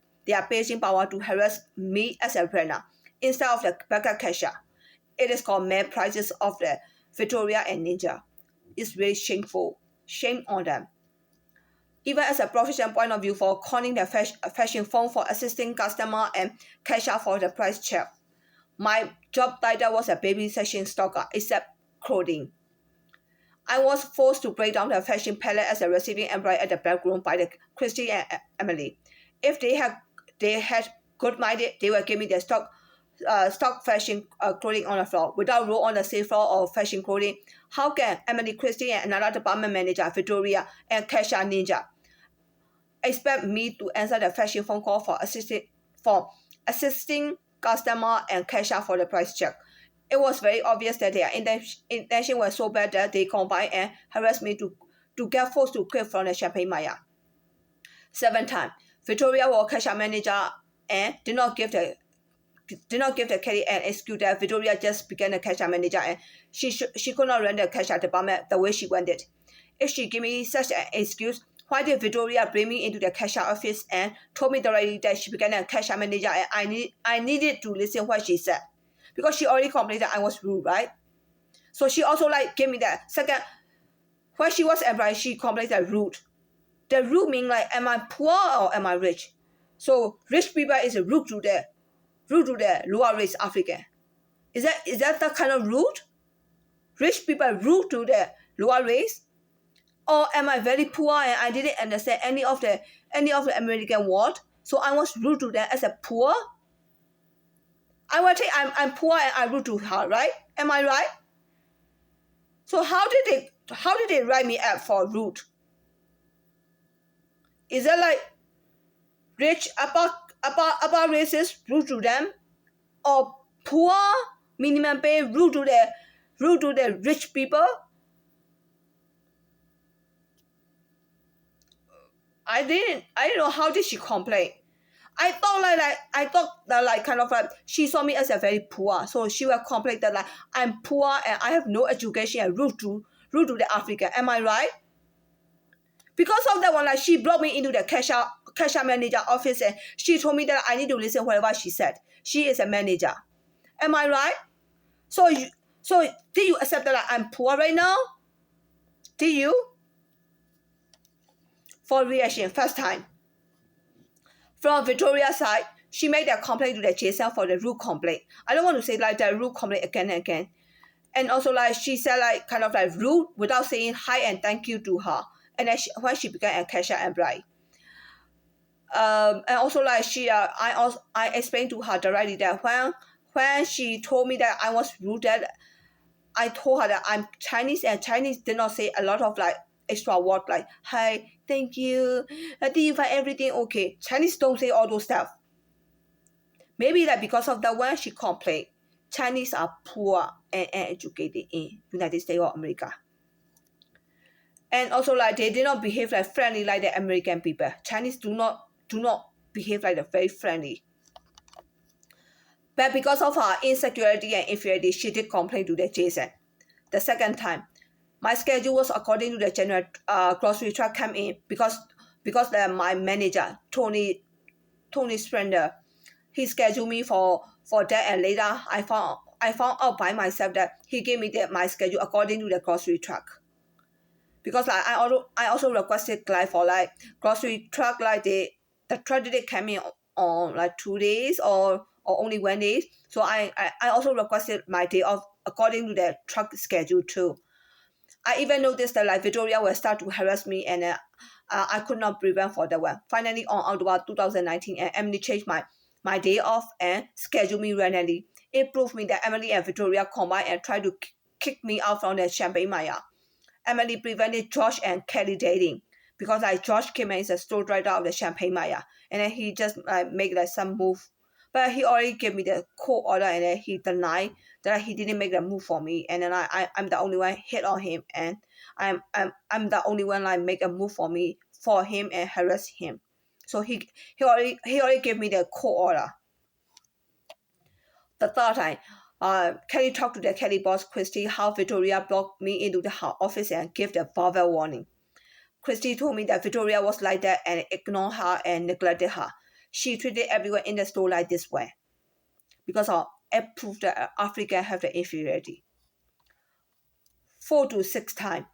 paging power to harass me as a runner instead of the backup cashier. It is called mad prices of the Victoria and Ninja. It's really shameful. Shame on them. Even as a professional point of view for calling the fashion phone for assisting customer and cashier for the price check. My job title was a baby section stocker, except clothing. I was forced to break down the fashion palette as a receiving employee at the back room by the Christy and Emily. If they had good minded, they would give me the stock fashion clothing on the floor without roll on the same floor of fashion clothing. How can Emily, Christy, and another department manager, Victoria, and cashier Ninja expect me to answer the fashion phone call for assisting customer and cashier for the price check? It was very obvious that their intention was so bad that they combined and harassed me to get forced to quit from the Champaign Meijer. 7 times, Victoria was cashier manager and did not give the Kelly an excuse that Victoria just became a cashier manager and she could not run the cashier department the way she wanted. If she gave me such an excuse, why did Victoria bring me into the cashier office and told me directly that she became a cashier manager and I needed to listen what she said? Because she already complained that I was rude, right? So she also gave me that second. When she was employed, she complained that rude. The rude mean am I poor or am I rich? So rich people is rude to the lower race African. Is that the kind of rude? Rich people rude to the lower race? Or am I very poor and I didn't understand any of the American word? So I was rude to them as a poor? I will say I'm poor and I'm rude to her, right? Am I right? So how did they write me up for rude? Is that rich upper races rude to them, or poor minimum pay rude to the rich people? I didn't know how did she complain. I thought that kind of she saw me as a very poor, so she will complain that I'm poor and I have no education and rude to the African. Am I right? Because of that one, she brought me into the cashier cashier manager office, and she told me that I need to listen whatever she said. She is a manager. Am I right? So did you accept that I'm poor right now? Did you? For reaction, first time. From Victoria's side, she made a complaint to the Jason for the rude complaint. I don't want to say like the rude complaint again and again. And also like she said like kind of like rude without saying hi and thank you to her. And then when she became a cashier employee. And also like I explained to her directly that when she told me that I was rude, that I told her that I'm Chinese, and Chinese did not say a lot of like extra word like hi, thank you, did you find everything okay? Chinese don't say all those stuff. Maybe that because of that, when she complained, Chinese are poor and educated in United States or America. And also like they did not behave like friendly like the American people. Chinese do not behave like they're very friendly. But because of her insecurity and inferiority, she did complain to the Jason. The second time, my schedule was according to the general grocery truck come in because my manager Tony Sprender, he scheduled me for that, and later I found out by myself that he gave me my schedule according to the grocery truck. Because like I also requested like for like grocery truck, like the truck did come in on like 2 days or only 1 day. So I also requested my day off according to the truck schedule too. I even noticed that like Victoria will start to harass me, and I could not prevent for that one. Finally, on October 2019, and Emily changed my day off and scheduled me randomly. It proved me that Emily and Victoria combined and tried to kick me out from the Champaign Meijer. Emily prevented Josh and Kelly dating because like Josh came in as a store driver of the Champaign Meijer, and then he just make like some move. But he already gave me the court order, and then he denied that he didn't make the move for me. And then I'm the only one hit on him, and I'm the only one like make a move for him and harass him. So he already gave me the court order. The third time, Kelly talked to the Kelly boss Christy how Victoria blocked me into her office and gave the verbal warning. Christy told me that Victoria was like that and ignored her and neglected her. She treated everyone in the store like this way because it proved that Africans have the inferiority. 4 to 6 times.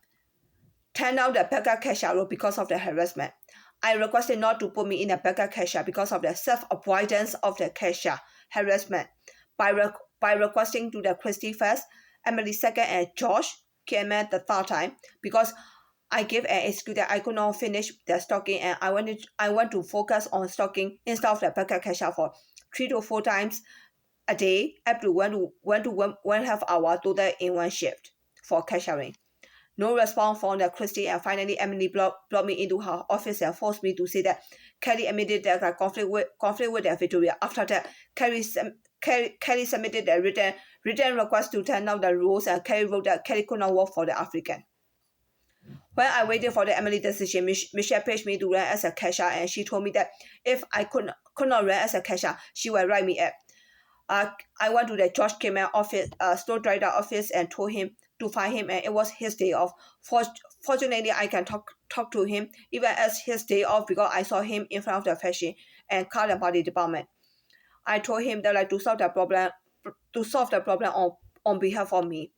Turned out the Becca cashier role because of the harassment. I requested not to put me in a Becca cashier because of the self-avoidance of the cashier harassment. By requesting to the Christy first, Emily second, and Josh came at the third time because I gave an excuse that I could not finish the stocking, and I want to focus on stocking instead of the Becca cashier for 3 to 4 times a day, up to 1.5 hours total in one shift for cashiering. No response from the Christy, and finally Emily blocked me into her office and forced me to say that Kelly admitted that I conflict with the Victoria. After that, Kelly submitted a written request to turn down the rules, and Kelly wrote that Kelly could not work for the African. When I waited for the Emily decision, Michelle pitched me to run as a cashier, and she told me that if I could not run as a cashier, she would write me up. I went to the George Cayman office, store driver office, and told him to find him, and it was his day off. Fortunately, I can talk to him even as his day off because I saw him in front of the fashion and car and body department. I told him that like to solve the problem on behalf of me.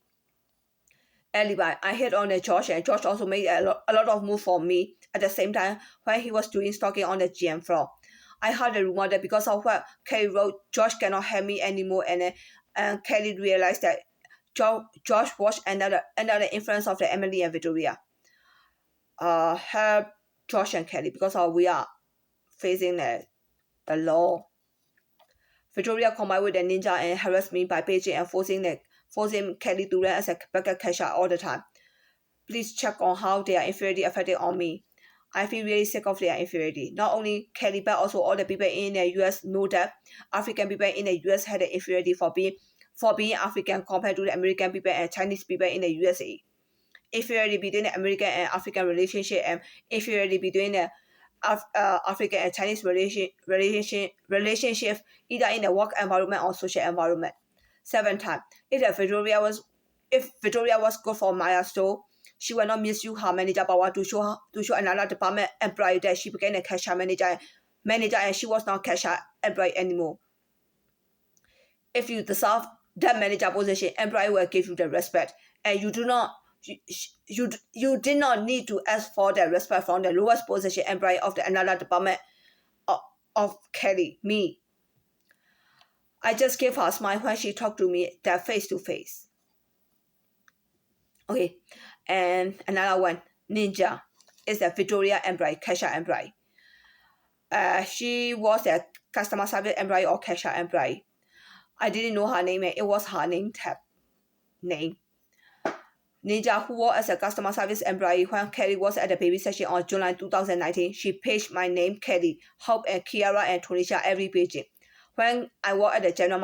Alibi. I hit on the Josh, and Josh also made a lot of move for me at the same time when he was doing stocking on the GM floor. I heard a rumor that because of what Kelly wrote, Josh cannot help me anymore, and Kelly realized that Josh was under the influence of the Emily and Victoria. Help Josh and Kelly because we are facing the law. Victoria combined with the ninja and harassed me by paging and forcing Kelly to run as a backup cashier all the time. Please check on how their inferiority affected on me. I feel really sick of their inferiority. Not only Kelly, but also all the people in the US know that African people in the US had the inferiority for being African compared to the American people and Chinese people in the USA. Inferiority between the American and African relationship, and inferiority between the African and Chinese relationship either in the work environment or social environment. 7 times. If Victoria was good for Meijer store, she will not misuse her manager power to show another department employee that she became a cashier manager manager and she was not cashier employee anymore. If you deserve that manager position, employee will give you the respect, and you did not need to ask for the respect from the lowest position employee of the another department of Kelly, me. I just gave her a smile when she talked to me that face to face. Okay, and another one, Ninja, is a Victoria employee, cashier employee. She was a customer service employee or cashier employee. I didn't know her name, and it was her name tag name. Ninja, who worked as a customer service employee when Kelly was at the baby session on July 2019, she paged my name, Kelly, Hope, and Kiara, and Tonisha every paging. When I worked at the general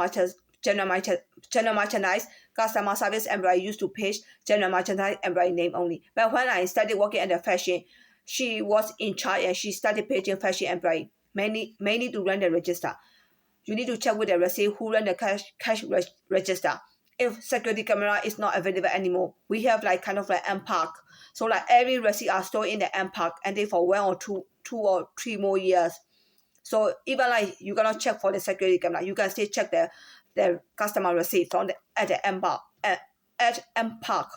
merchandise customer service employee used to page general merchandise employee name only. But when I started working at the fashion, she was in charge and she started paging fashion employee, mainly to run the register. You need to check with the receipt who run the cash register. If security camera is not available anymore, we have like kind of like M Park. So like every receipt are stored in the M Park and they for 1 or 2 or 3 more years. So even like you cannot check for the security camera, you can still check the customer receipt from at the M Park at M Park.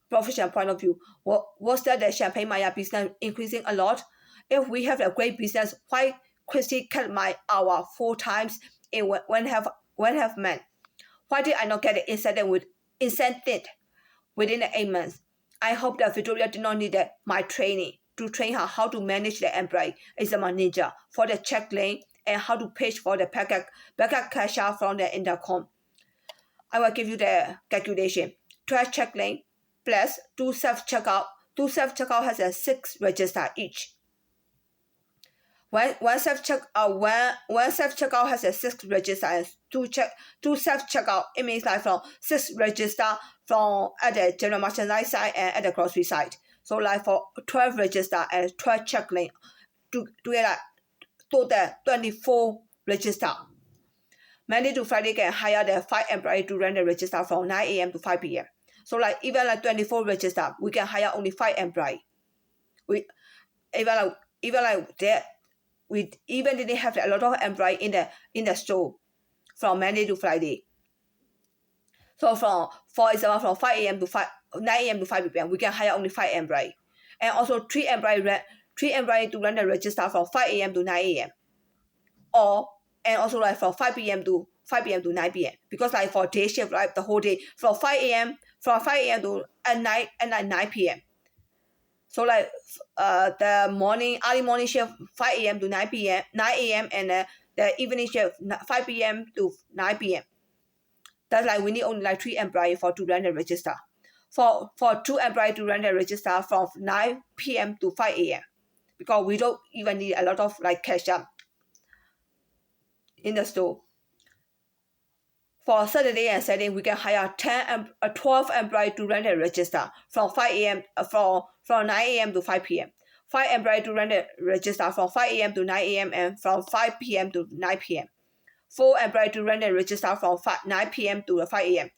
Professional point of view, was that the Champaign Meijer business increasing a lot? If we have a great business, why Christy cut my hour 4 times in when have men? Why did I not get the incentive within the 8 months? I hope that Victoria did not need my training to train her how to manage the employee as a manager for the check lane and how to page for the backup cashier from the intercom. I will give you the calculation. 12 check lane plus 2 self-checkout. 2 self-checkout has a 6 register each. One self-checkout has a 6 register and 2 self-checkout. It means like from 6 register from at the general merchandise side and at the grocery side. So like for 12 register and 12 check lane together total 24 register. Monday to Friday can hire the 5 employees to run the register from 9 a.m. to 5 p.m. So like even like 24 register, we can hire only 5 employees. We even like that. We even didn't have a lot of employees in the store from Monday to Friday. So for example, from 5 a.m. to 9 a.m. to 5 p.m., we can hire only 5 employees. And also 3 employees to run the register from 5 a.m. to 9 a.m. And also like from 5 p.m. to 9 p.m. Because like for day shift, like the whole day from 5 a.m. to at night 9 p.m. So like the early morning shift 5 a.m. to 9 a.m. and the evening shift 5 p.m. to 9 p.m. That's like we need only like 3 employees to run the register. For 2 employees to run the register from 9 p.m. to 5 a.m. Because we don't even need a lot of like cashier in the store. For Saturday and Sunday, we can hire 12 employees to run the register from 5 a.m. From 9 a.m. to 5 p.m. 5 employees to run the register from 5 a.m. to 9 a.m. and from 5 p.m. to 9 p.m. 4 employees to run the register from 9 p.m. to 5 a.m.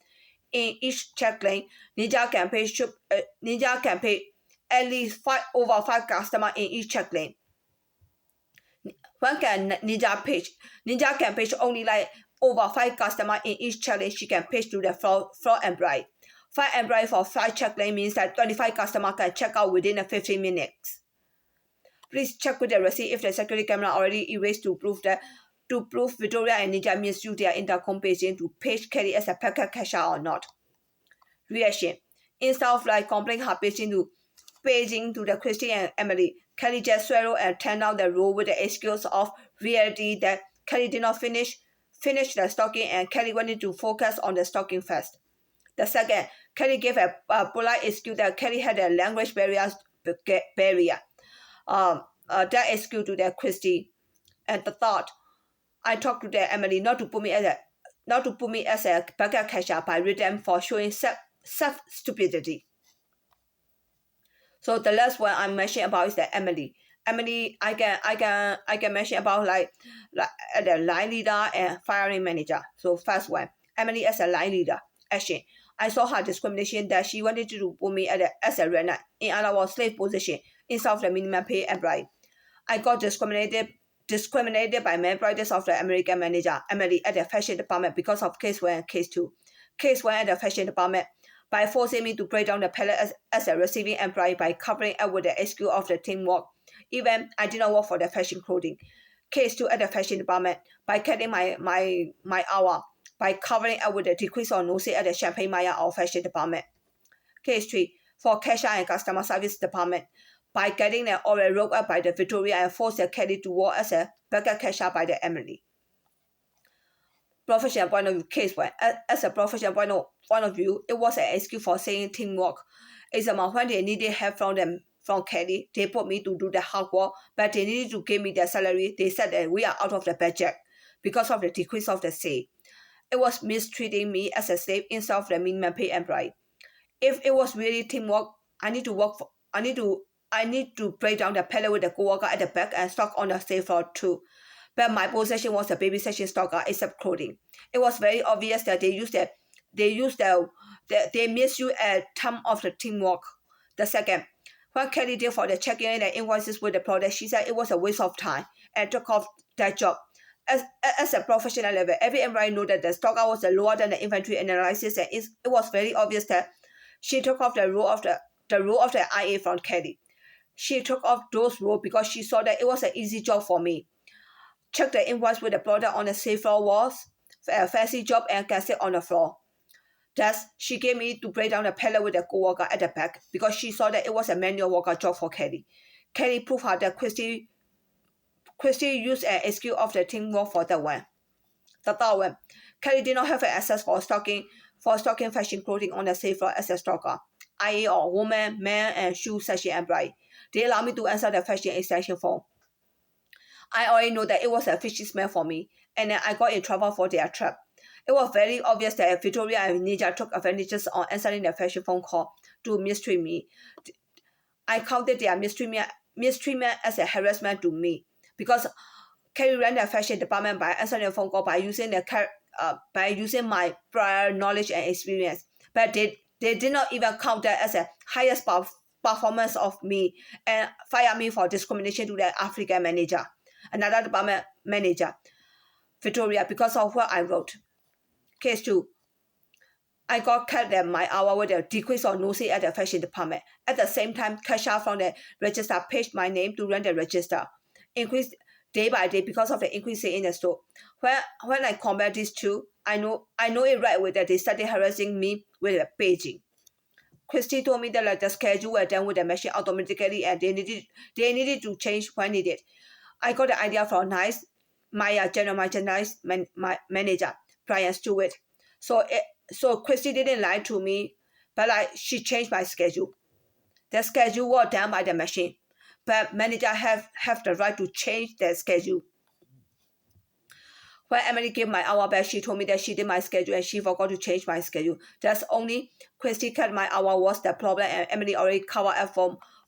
In each check lane, Ninja can pay at least over 5 customers in each check lane. When can Ninja page? Ninja can page only like over 5 customers in each check lane. She can page to the floor employee. 5 employees for 5 check lane means that 25 customers can check out within 15 minutes. Please check with the receipt if the security camera already erased to prove Victoria and Ninja misused their intercom paging to page Kelly as a packet cashier or not. Reaction. Instead of like complaining her paging to the Christy and Emily, Kelly just swallowed and turned down the role with the excuse of reality that Kelly did not finish the stocking and Kelly wanted to focus on the stocking first. The second, Kelly gave a polite excuse that Kelly had a language barrier. That excuse to the Christy. And the third, I talked to the Emily not to put me as a packet cashier by them for showing self stupidity. So the last one I'm mentioning about is the Emily. Emily, I can mention about like the line leader and firing manager. So first one, Emily as a line leader. Action. I saw her discrimination that she wanted to put me as a runner in our slave position instead of the minimum pay employee. I got discriminated discriminated by many employees of the American manager, Emily, at the fashion department because of case 1 and case 2. Case 1 at the fashion department by forcing me to break down the pallet as a receiving employee by covering up with the excuse of the teamwork. Even I did not work for the fashion clothing. Case 2 at the fashion department by cutting my hour by covering up with the decrease or no say at the Champaign Meijer or fashion department. Case 3 for cashier and customer service department by getting the oral roped up by the Victoria and forced the Kelly to work as a backup cashier by the Emily. Professional point of view, case 1. As a professional point of view, it was an excuse for saying teamwork. It's about when they needed help from Kelly, they put me to do the hard work, but they needed to give me their salary. They said that we are out of the budget because of the decrease of the pay. It was mistreating me as a slave instead of the minimum pay employee. If it was really teamwork, I need to break down the pallet with the co-worker at the back and stock on the safe floor too. But my possession was a baby section stocker except clothing. It was very obvious that they misuse a term of the teamwork. The second, when Kelly did for the checking in the invoices with the product, she said it was a waste of time and took off that job. As a professional level, every employee knew that the stock was lower than the inventory analysis, and it was very obvious that she took off the role of the IA from Kelly. She took off those roles because she saw that it was an easy job for me. Check the invoice with the product on the safe floor was a fancy job and cast it on the floor. Thus, she gave me to break down the pallet with the co-worker at the back because she saw that it was a manual worker job for Kelly. Kelly proved her that Christy used an excuse of the teamwork for that one. The third one, Kelly did not have access for stocking fashion clothing on the safe floor as a stocker, i.e. or woman, man, and shoe section employee. They allowed me to answer the fashion extension form. I already know that it was a fishy smell for me, and then I got in trouble for their trap. It was very obvious that Victoria and Ninja took advantages on answering the fashion phone call to mistreat me. I counted their mistreatment as a harassment to me because Kelly ran the fashion department by answering the phone call by using my prior knowledge and experience, but they did not even count that as a highest performance of me and fired me for discrimination to the African manager, another department manager, Victoria, because of what I wrote. Case 2. I got cut at my hour with a decrease or no say at the fashion department. At the same time, cashier from the register paged my name to run the register. Increased day by day because of the increase in the store. When I compare these two, I know it right away that they started harassing me with a paging. Christy told me that the schedule were done with the machine automatically and they needed to change when needed. I got the idea from Meijer general merchandise manager, Brian Stewart. So Christy didn't lie to me, but she changed my schedule. The schedule was done by the machine, but manager have the right to change their schedule. When Emily gave my hour back, she told me that she did my schedule and she forgot to change my schedule. That's only Christy cut my hour was the problem, and Emily already covered up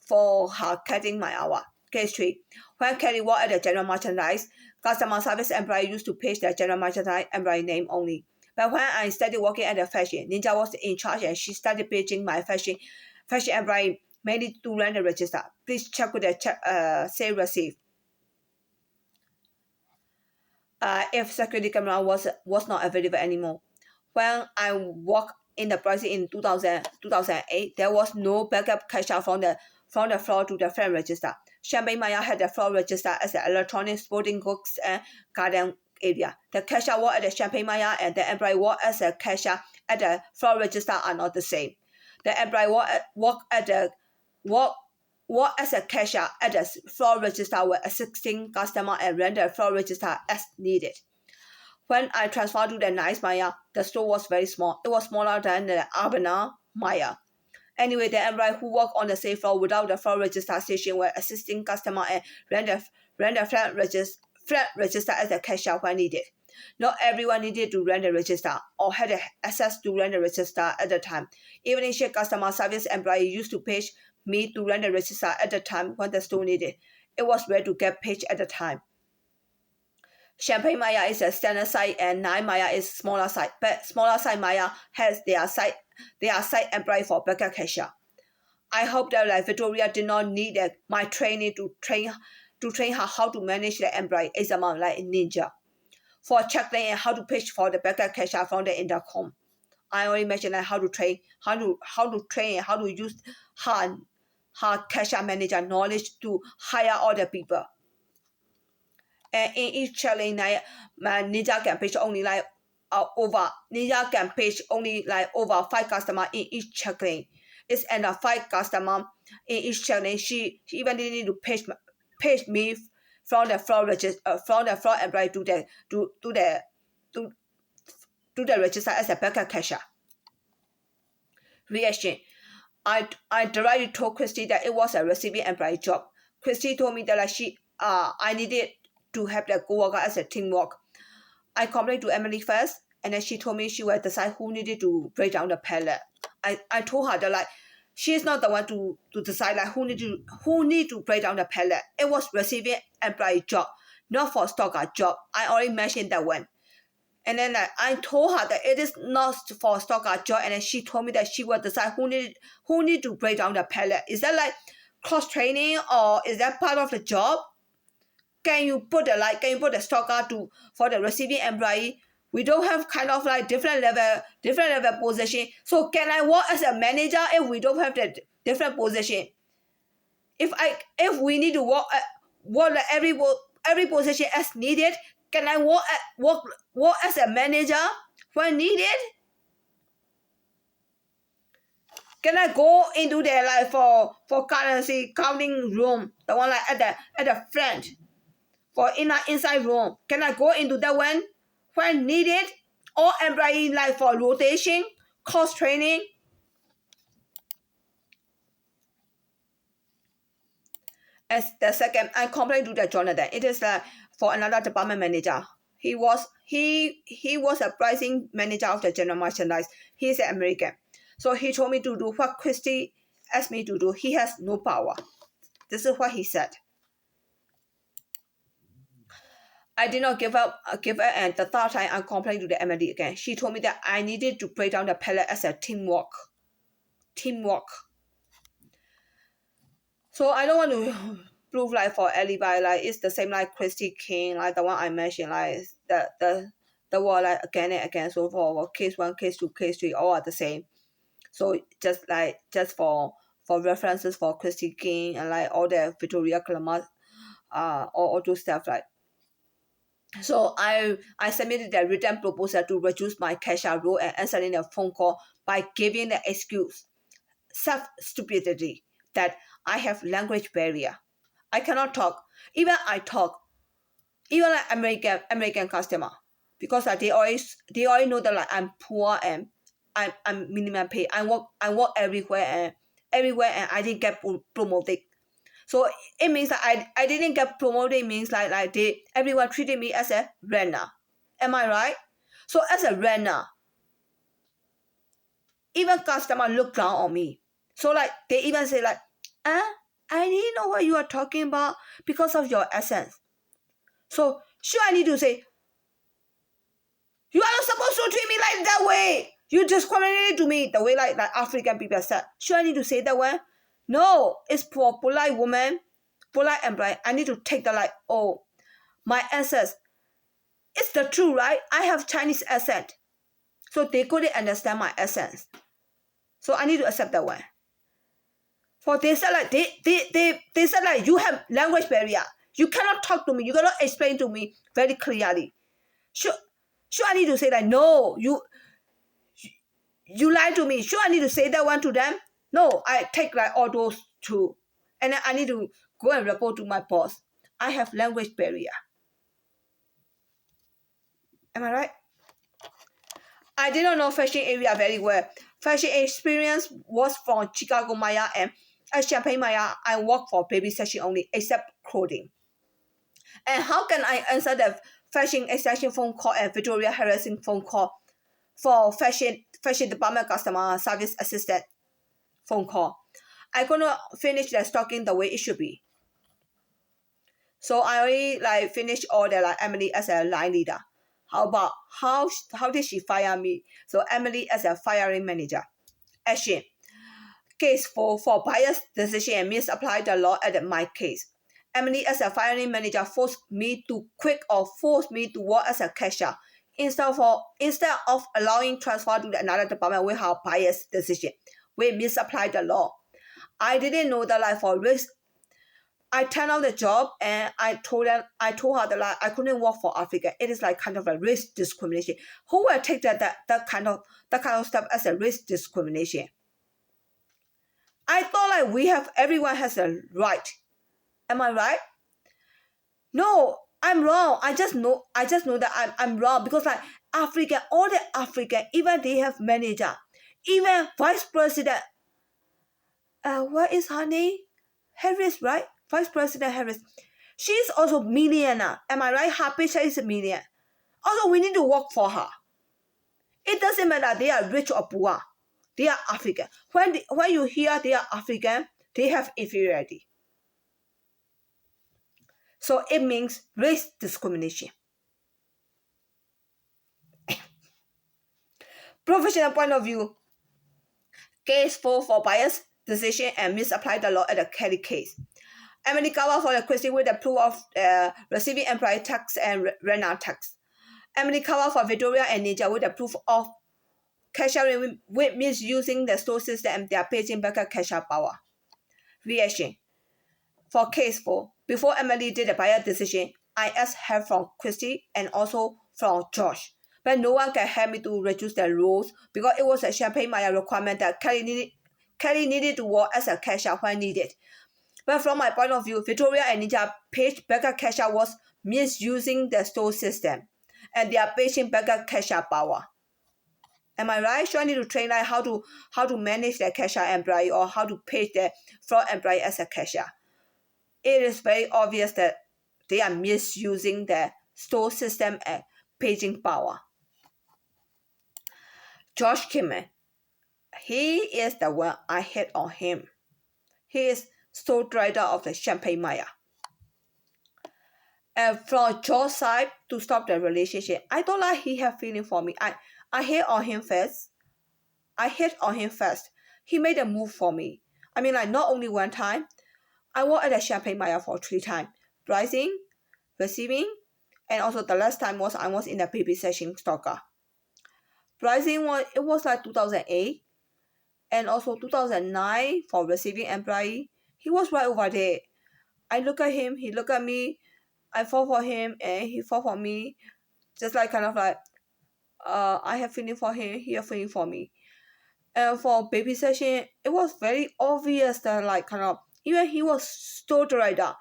for her cutting my hour. Case 3. When Kelly worked at the general merchandise, customer service employee used to page the general merchandise employee name only. But when I started working at the fashion, Ninja was in charge and she started paging my fashion employee mainly to run the register. Please check with the sale receipt. If security camera was not available anymore. When I worked in the pricing in 2008, there was no backup cashier from the floor to the front register. Champaign Meijer had the floor register as an electronic sporting goods and garden area. The cashier worked at the Champaign Meijer and the employee worked as a cashier at the floor register are not the same. The employee worked as a cashier at the floor register with assisting customer and ran the floor register as needed. When I transferred to the nice Meijer, the store was very small. It was smaller than the Urbana Meijer. Anyway, the employee who worked on the same floor without the floor register station were assisting customer and ran the front register as a cashier when needed. Not everyone needed to run the register or had access to run the register at the time. Even if customer service employee used to page me to run the register at the time when the store needed. It was rare to get paged at the time. Champaign Meijer is a standard site and Nine Meijer is smaller site, but smaller site Meijer has their site employee for backup cashier. I hope that Victoria did not need my training to train to train her how to manage the employee is amount like ninja. For checklist and how to pitch for the backup cashier from the intercom. I already mentioned like how to train, how to use her cashier manager knowledge to hire all the people. And in each challenge, like Ninja can pitch only like Ninja can pitch only like over 5 customers in each challenge. It's under 5 customers in each challenge. She even didn't need to pitch me from the floor employee to the register as a backup cashier. Reaction. I directly told Christy that it was a receiving employee job. Christy told me that like I needed to have the co-worker as a teamwork. I complained to Emily first, and then she told me she would decide who needed to break down the pallet. I told her that like she's not the one to decide like who need to break down the pallet. It was receiving employee job, not for stocker job. I already mentioned that one. And then I told her that it is not for stocker job, and then she told me that she will decide who need to break down the pallet. Is that like cross training, or is that part of the job? Can you put the stocker for the receiving employee? We don't have kind of like different level position. So can I work as a manager if we don't have the different position? If we need to work every position as needed, can I work as a manager when needed? Can I go into there like for currency counting room, the one like at the front, for inside room? Can I go into that one when needed? Or employee like for rotation, cost training? As the second, I complained to the Jonathan. It is for another department manager. He was a pricing manager of the general merchandise. He is an American. So he told me to do what Christy asked me to do. He has no power. This is what he said. I did not give up, and the third time I complained to the MD again. She told me that I needed to break down the pallet as a teamwork. So I don't want to prove like for alibi, like it's the same like Christy King, like the one I mentioned, like the word like again and again. So for case 1, case 2, case 3, all are the same. So just for references for Christy King and like all the Victoria Clemmer, all those stuff like. So I submitted a written proposal to reduce my cashier role and answering a phone call by giving the excuse, self-stupidity, that I have language barrier. I cannot talk. Even like American customer, because they always know that like I'm poor and I'm minimum pay. I work everywhere and I didn't get promoted. So it means that I didn't get promoted. It means like everyone treated me as a runner. Am I right? So as a runner, even customer look down on me. So like they even say like, I didn't know what you are talking about because of your accent. So sure, I need to say, you are not supposed to treat me like that way. You discriminated to me the way like African people said. Sure, I need to say that way. No, it's for polite woman, polite employee. I need to take the like, oh, my accent. It's the truth, right? I have Chinese accent. So they couldn't understand my accent. So I need to accept that one. For they said like they said like you have language barrier. You cannot talk to me. You cannot explain to me very clearly. Sure, I need to say that no, you lied to me. Sure, I need to say that one to them. No, I take like all those two, and then I need to go and report to my boss. I have language barrier. Am I right? I did not know fashion area very well. Fashion experience was from Chicago Meijer, and at Champaign Meijer, I work for baby section only, except clothing. And how can I answer the fashion extension phone call and Victoria harassing phone call for fashion department customer service assistant phone call? I'm gonna finish the stocking the way it should be. So I already like finished all the like Emily as a line leader. How about how did she fire me? So Emily as a firing manager. Action. Case for bias decision and misapplied the law at my case. Emily as a firing manager forced me to quit or forced me to work as a cashier. Instead of allowing transfer to another department, we have biased decision. We misapplied the law. I didn't know that like for risk. I turned out the job and I told her that like I couldn't work for Africa. It is like kind of a race discrimination. Who will take that kind of step as a race discrimination? I thought like everyone has a right. Am I right? No, I'm wrong. I just know that I'm wrong because like Africa, all the African, even they have manager, even vice president. What is her name? Harris, right? Vice President Harris. She's also millionaire. Am I right? Her picture is a million. Also, we need to work for her. It doesn't matter they are rich or poor. They are African. When you hear they are African, they have inferiority. So it means race discrimination. Professional point of view. Case 4 for bias decision and misapplied the law at the Kelly case. Emily covered for the question with the proof of receiving employee tax and rental tax. Emily covered for Victoria and Ninja with the proof of cashiering with misusing the store system and their paging back cashier power. Reaction. For case 4, before Emily did the buyer decision, I asked help from Christy and also from Josh. But no one can help me to reduce the rules because it was a Champaign Meijer requirement that Kelly needed to work as a cashier when needed. But from my point of view, Victoria and Ninja page backer cashier was misusing the store system and they are paging backer cashier power. Am I right? So I need to train like how to manage the cashier employee or how to page the floor employee as a cashier. It is very obvious that they are misusing the store system and paging power. Josh Kimmel, he is the one I hit on him. He is store director of the Champaign Meijer. And from Josh's side, to stop the relationship, I don't like he have feeling for me. I hit on him first. He made a move for me. I mean, like not only one time. I worked at the Champaign Meijer for 3 times. Pricing, receiving, and also the last time was I was in the baby session stalker. Pricing was like 2008 and also 2009 for receiving employee. He was right over there. I look at him, he look at me, I fall for him and he fall for me. Just like kind of like I have feeling for him, he have feeling for me. And for baby session, it was very obvious that like kind of even he was store director,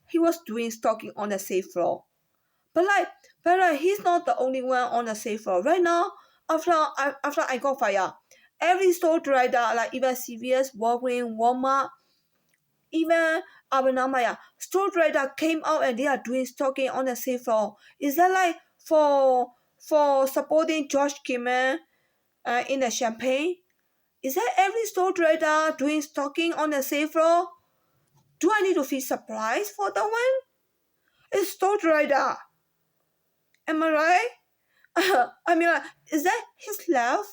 he was doing stocking on the safe floor. But he's not the only one on the safe floor. Right now, after I got fired, every store director, like even CVS, Walgreens, Walmart, even Meijer, store director came out and they are doing stocking on the safe floor. Is that like for supporting Josh Kimmel in the Champaign? Is that every store director doing stocking on the safe floor? Do I need to feel surprised for that one? It's store director. Am I right? I mean, like, is that his love?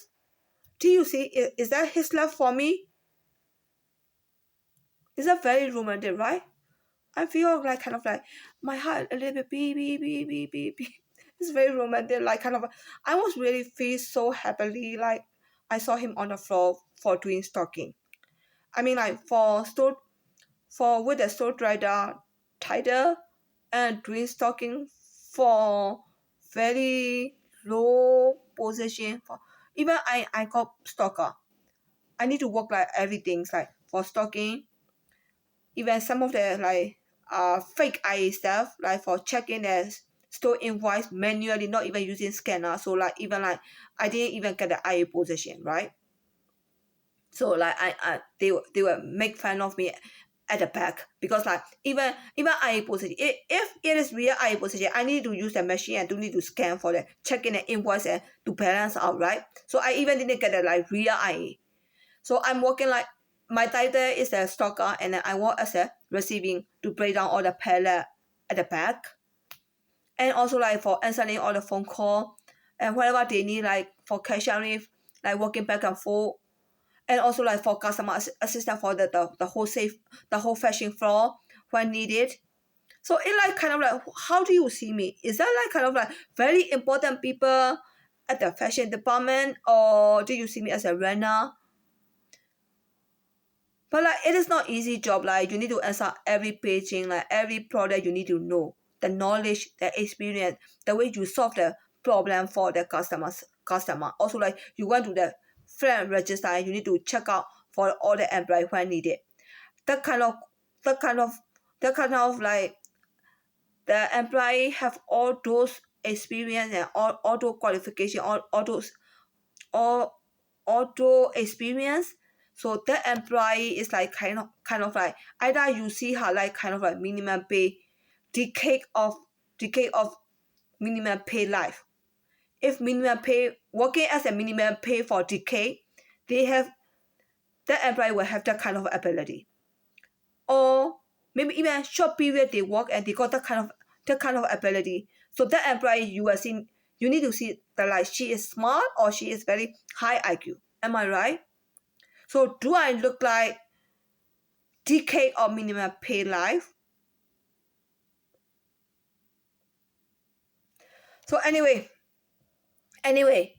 Do you see? Is that his love for me? Is that very romantic, right? I feel like kind of like my heart a little bit beep. It's very romantic, like kind of. I was really feel so happily, like I saw him on the floor for doing stocking. I mean, like with the store rider title and doing stocking for very low position. For even I got stalker. I need to work like everything's like for stocking. Even some of the like fake IA stuff, like for checking the store invoice manually, not even using scanner. So like even like I didn't even get the IA position, right? So like they will make fun of me at the back because like even IA position, if it is real IA position, I need to use the machine and do need to scan for the checking the invoice and to balance out, right? So I even didn't get the like real IA. So I'm working like my title is a stalker and then I work as a receiving to break down all the pallet at the back. And also like for answering all the phone call and whatever they need like for cashiering, like working back and forth. And also like for customer assistant for the whole fashion floor when needed. So it like kind of like, how do you see me? Is that like kind of like very important people at the fashion department, or do you see me as a runner? But like it is not easy job. Like you need to answer every paging, like every product you need to know the knowledge, the experience, the way you solve the problem for the customer. Also like you went to the friend register and you need to check out for all the employee when needed. That kind of that kind of that kind of like the employee have all those experience and all those qualification, all those all auto experience. So that employee is like kind of like either you see her like kind of like minimum pay, decade of decade of minimum pay life. If minimum pay working as a minimum pay for decade, they have that employee will have that kind of ability. Or maybe even short period they work and they got that kind of ability. So that employee you are seeing, you need to see that like she is smart or she is very high IQ. Am I right? So do I look like decade or minimum pay life? So anyway, I didn't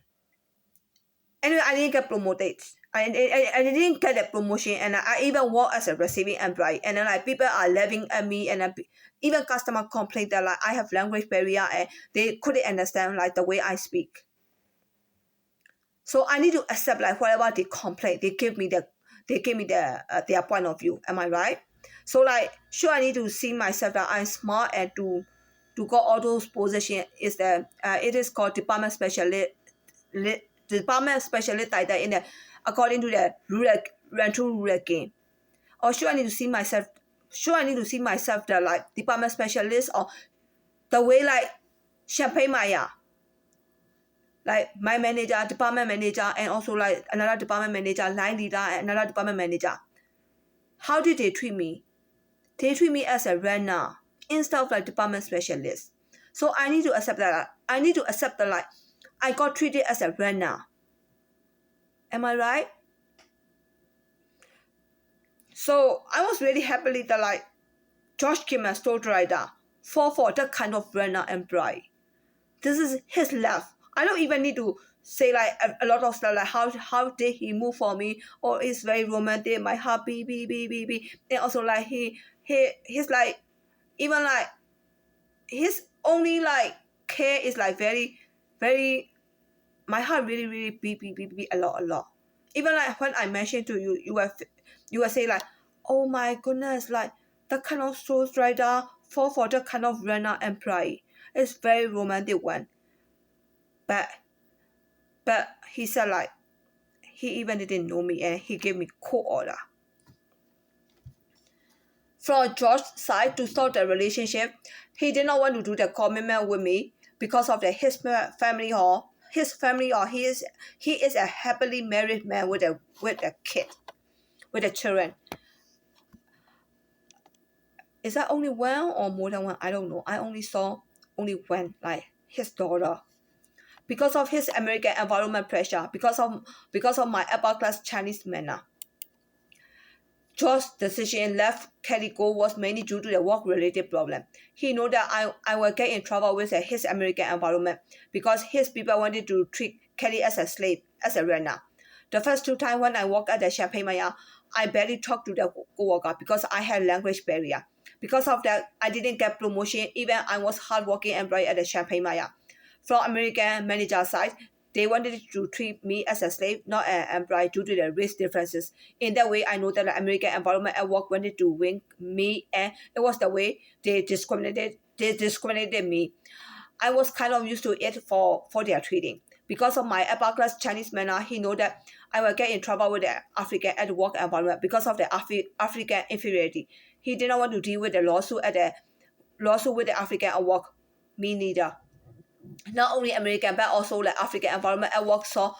get promoted. I didn't get a promotion, and I even work as a receiving employee. And then like people are laughing at me, and then even customer complain that like I have language barrier and they couldn't understand like the way I speak. So I need to accept like whatever they complain, they gave me their point of view. Am I right? So like sure I need to see myself that I'm smart and to got all those position is the it is called department specialist title in the according to the rental game. Or sure I need to see myself the like department specialist or the way like Champaign Meijer, like my manager, department manager, and also like another department manager, line leader, and another department manager. How did they treat me? They treat me as a runner instead of like department specialist. So I need to accept that. I need to accept that like I got treated as a runner. Am I right? So I was really happily that like Josh came as store rider for that kind of runner employee. This is his love. I don't even need to say like a lot of stuff like how did he move for me, or it's very romantic, my heart beep. And also like he's like even like his only like care is like very my heart really beep a lot. Even like when I mentioned to you, you will say like, oh my goodness, like that kind of soul rider for that kind of runner employee. It's very romantic one. But he said like he even didn't know me and he gave me court order. From George's side to start the relationship, he did not want to do the commitment with me because of his family or he is a happily married man with a kid, with the children. Is that only one or more than one? I don't know. I only saw only one, like his daughter. Because of his American environment pressure, because of my upper class Chinese manner. George's decision left Kelly go was mainly due to the work-related problem. He knew that I will get in trouble with his American environment because his people wanted to treat Kelly as a slave, as a runner. The first two times when I worked at the Champaign Meijer, I barely talked to the co-worker because I had language barrier. Because of that, I didn't get promotion even I was hardworking employee at the Champaign Meijer. From American manager side, they wanted to treat me as a slave, not an employee due to the race differences. In that way, I know that the American environment at work wanted to win me, and it was the way they discriminated me. I was kind of used to it for their treating. Because of my upper class Chinese manner, he know that I will get in trouble with the African at the work environment because of the African inferiority. He did not want to deal with the lawsuit with the African at work. Me neither. Not only American but also the African environment at work saw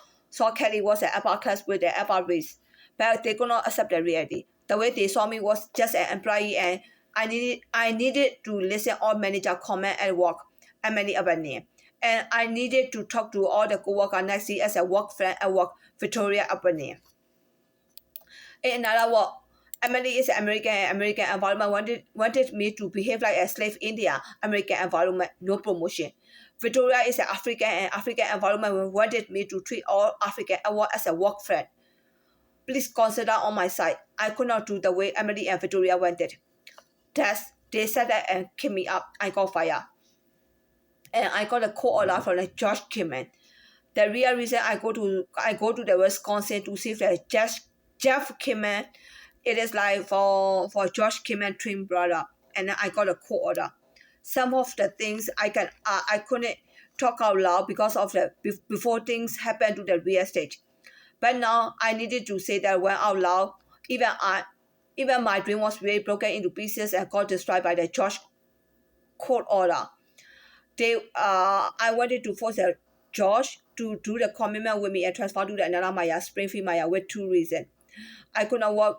Kelly was an upper class with the upper race, but they could not accept the reality. The way they saw me was just an employee, and I needed to listen all manager comment at work and many other names. And I needed to talk to all the co-worker next year as a work friend at work Victoria upper name. In another word, Emily is American, and American environment wanted me to behave like a slave in India. American environment, no promotion. Victoria is an African, and African environment wanted me to treat all African as a work friend. Please consider on my side. I could not do the way Emily and Victoria wanted. Thus, they said that and kicked me up. I got fired. And I got a call order from the George Kimman. The real reason I go to the Wisconsin to see the Jeff Kimman, it is like for Josh Kimman twin brother, and then I got a court order. Some of the things I couldn't talk out loud because of the before things happened to the real estate. But now I needed to say that one out loud. Even I even my dream was really broken into pieces and got destroyed by the Josh court order. I wanted to force George to do the commitment with me and transfer to the another Maya, Springfield Maya, with two reasons. I could not work.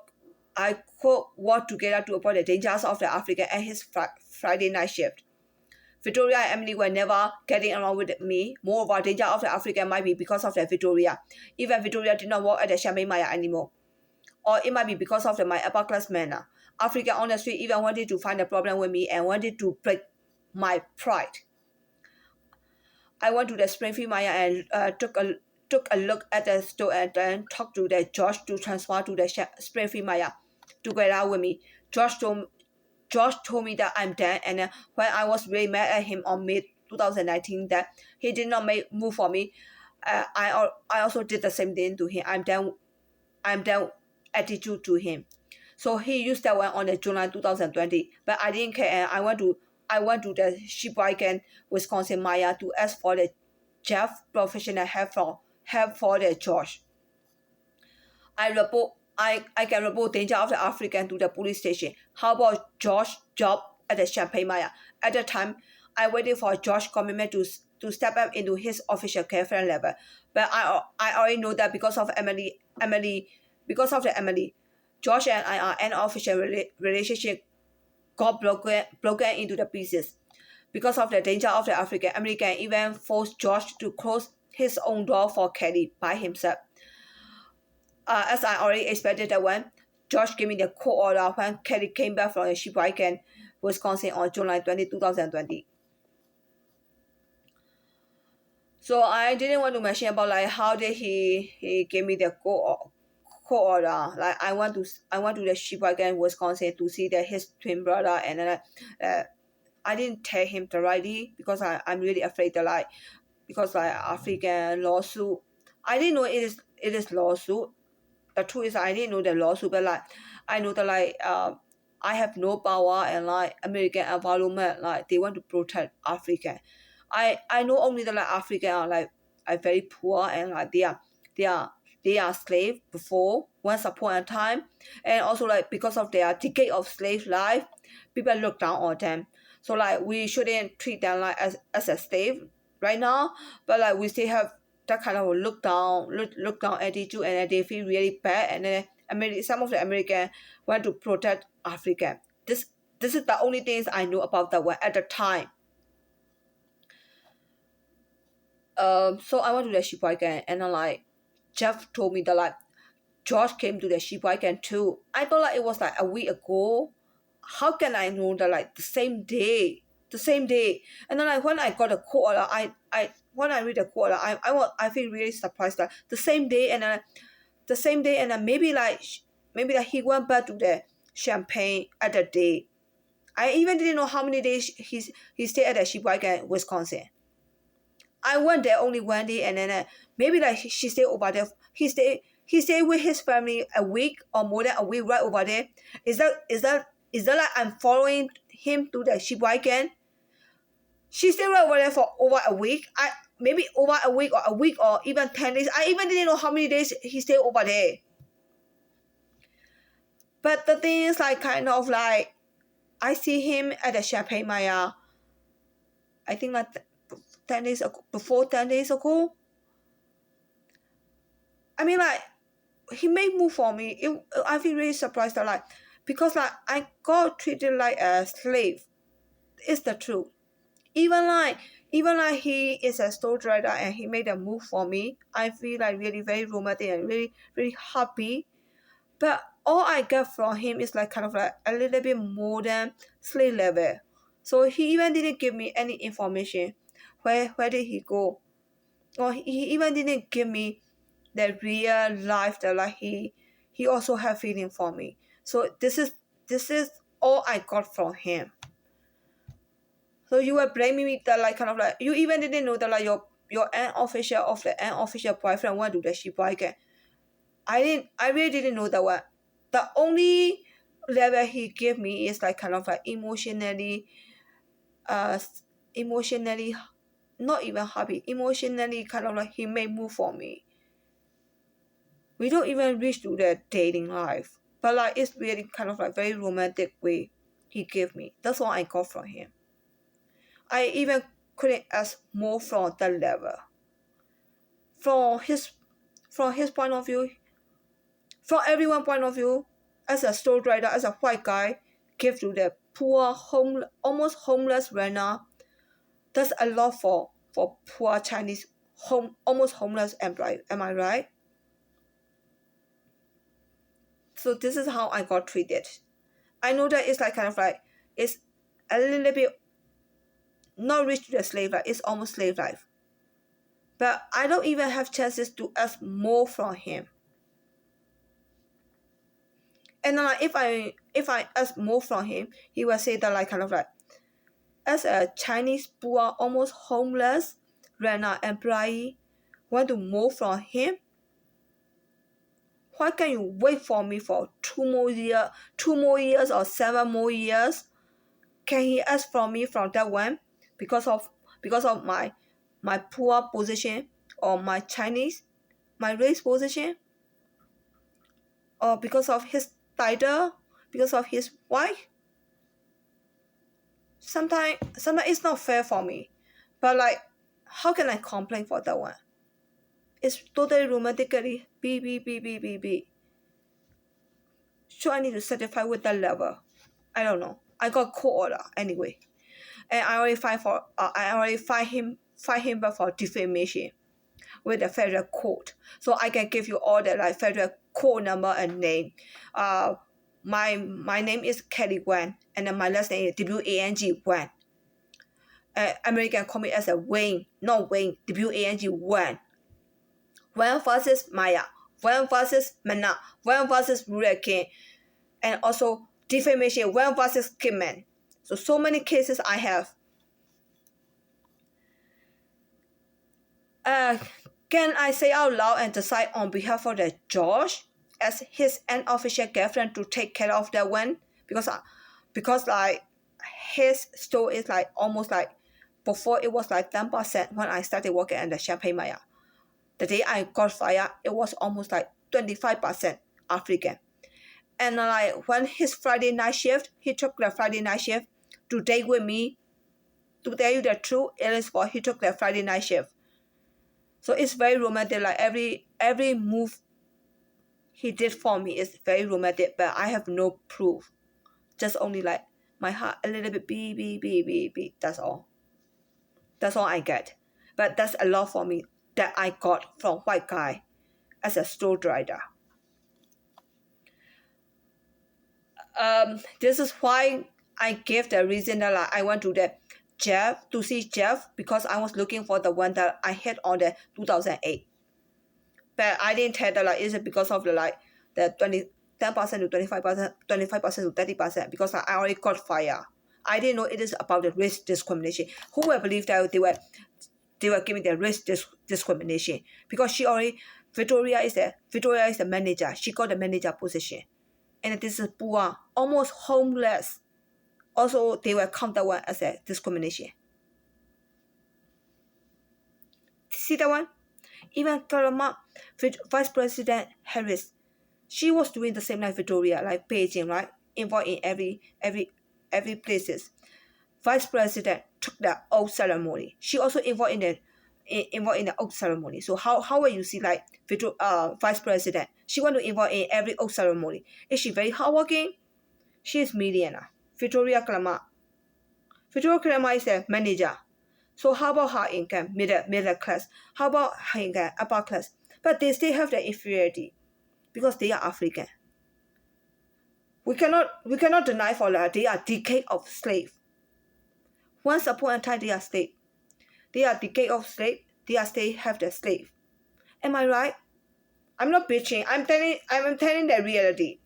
I could work together to avoid the dangers of the African and his Friday night shift. Victoria and Emily were never getting along with me. Moreover, danger of the African might be because of the Victoria. Even Victoria did not work at the Champaign Meijer anymore. Or it might be because of my upper class manner. African on the street even wanted to find a problem with me and wanted to break my pride. I went to the Springfield Maya and took a look at the store and then talked to the George to transfer to the Springfield Maya to get out with me. George told me that I'm done, and when I was really mad at him on May 2019 that he did not make move for me, I also did the same thing to him. I'm done attitude to him. So he used that one on the July 2020, but I didn't care. And I went to the Sheboygan, Wisconsin Maya to ask for the Jeff professional help for the George. I can report danger of the African to the police station. How about George's job at the Champaign Meijer? At the time, I waited for George's commitment to step up into his official girlfriend level. But I already know that because of Emily, George and I are an official relationship got broken into the pieces. Because of the danger of the African, American even forced George to close his own door for Kelly by himself. As I already expected that one, George gave me the court order when Kelly came back from the Sheboygan, Wisconsin on July 2020. So I didn't want to mention about like how did he gave me the court order. Like I went to the Sheboygan, Wisconsin to see his twin brother, and then I didn't tell him directly because I'm really afraid that like because like African lawsuit. I didn't know it is lawsuit. The truth is I didn't know the lawsuit, but like I know that like I have no power and like American environment like they want to protect African. I know only that like African are very poor and like they are they are slave before once upon a time, and also like because of their decade of slave life, people look down on them. So like we shouldn't treat them like as a slave right now, but like we still have that kind of look down attitude, and then they feel really bad, and then some of the American want to protect Africa. This is the only things I know about that one at the time. So I went to the Sheboygan, and then like Jeff told me that like George came to the Sheboygan too. I thought like it was like a week ago. How can I know that like the same day? The same day. And then like when I got a call, I when I read the call, I feel really surprised that the same day, and then maybe like he went back to the Champagne at the day. I even didn't know how many days he stayed at the Sheboygan, Wisconsin. I went there only one day, and then maybe like she stayed over there. He stayed with his family a week or more than a week right over there. Is that like I'm following him to the Sheboygan? She stayed right over there for over a week. I maybe over a week or even 10 days. I even didn't know how many days he stayed over there. But the thing is like kind of like I see him at the Champaign Meijer. I think like 10 days ago, before 10 days ago. I mean like he made move for me. I feel really surprised that like because like I got treated like a slave. It's the truth. Even like he is a store trader and he made a move for me. I feel like really very romantic and really really happy. But all I get from him is like kind of like a little bit more than slave level. So he even didn't give me any information. Where did he go? Or he even didn't give me the real life that like he also have feeling for me. So this is all I got from him. So you were blaming me that like kind of like you even didn't know that like your unofficial of the unofficial boyfriend want to do that shit again. I really didn't know that one. The only level he gave me is like kind of like uh emotionally not even happy, emotionally kind of like he made move for me. We don't even reach to the dating life. But like it's really kind of like very romantic way he gave me. That's what I got from him. I even couldn't ask more from that level. From his from his point of view, from everyone's point of view, as a store rider, as a white guy, give to the poor, almost homeless runner. That's a lot for poor Chinese, almost homeless employee. Am I right? So this is how I got treated. I know that it's like kind of like it's a little bit not reach to the slave life. It's almost slave life. But I don't even have chances to ask more from him. And then like if I ask more from him, he will say that like kind of like as a Chinese poor, almost homeless runner employee want to move from him. Why can you wait for me for 2 more years or 7 more years? Can he ask from me from that one because of my poor position or my Chinese, my race position, or because of his title, because of his wife? Sometimes it's not fair for me. But like how can I complain for that one? It's totally romantically B. So I need to satisfy with that level. I don't know. I got court order anyway. And I already find him back for defamation with the federal court. So I can give you all the like federal court number and name. Uh my name is Kelly Wan, and then my last name is Wang Wan. American call me as a Wayne, not Wayne, Wang Wan. Wan versus Maya, Wan versus Mana, Wan versus King, and also defamation, Wan versus Kimman. So many cases I have. Uh, can I say out loud and decide on behalf of the George as his unofficial girlfriend to take care of that one? Because like his store is like almost like before it was like 10% when I started working at the Champaign Meijer. The day I got fired, it was almost like 25% African. And like when his Friday night shift, he took the Friday night shift to date with me. To tell you the truth, it is for he took the Friday night shift. So it's very romantic. Like every move he did for me is very romantic, but I have no proof. Just only like my heart a little bit beep. That's all. That's all I get. But that's a lot for me that I got from white guy as a store rider. This is why I gave the reason that like, I went to the Jeff to see Jeff because I was looking for the one that I hit on the 2008. But I didn't tell that like is it because of the like the 10% to 25%, 25% to 30% because I already got fired. I didn't know it is about the race discrimination. Who will believe that they were giving the race discrimination because Victoria is the manager. She got the manager position, and this is poor, almost homeless. Also, they will count that one as a discrimination. See that one? Even Kalama, Vice President Harris, she was doing the same like Victoria, like Beijing, right? Involved in every places. Vice President took the oath ceremony. She also involved in the oath ceremony. So how will you see like Vice President? She want to involve in every oath ceremony. Is she very hardworking? She is millionaire. Victoria Kalama. Victoria Kalama is the manager. So how about her income, middle class? How about her income, upper class? But they still have the inferiority because they are African. we cannot deny for that they are decade of slave. Once upon a time they are slave. They are decade of slave. They are still have the slave. Am I right? I'm not bitching. I'm telling the reality.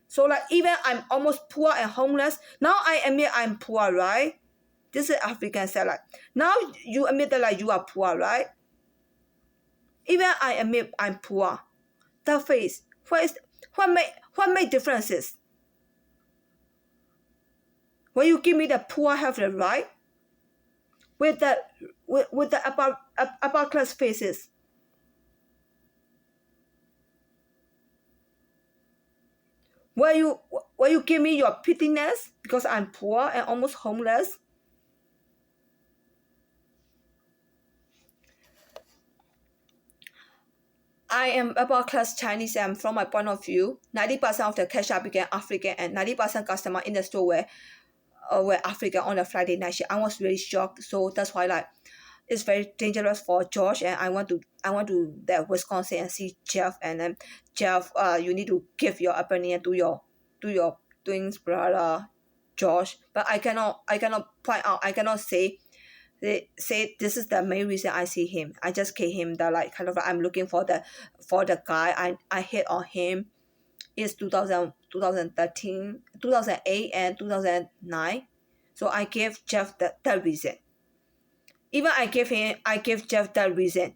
So like even I'm almost poor and homeless. Now I admit I'm poor, right? This is African say like now you admit that like you are poor, right? Even I admit I'm poor. The face. What make differences? When you give me the poor have the right with the upper class faces. Will you give me your pityness because I'm poor and almost homeless? I am upper class Chinese and from my point of view, 90% of the cash up became African and 90% customer in the store were African on a Friday night shift. I was really shocked. So that's why like it's very dangerous for Josh and I want to that Wisconsin and see Jeff and then Jeff you need to give your opinion to your twins brother Josh. But I cannot point out I cannot say this is the main reason I see him. I just gave him the like kind of I'm looking for the guy I hit on him is 2013 2008 and 2009. So I gave Jeff the reason. Even I gave Jeff that reason.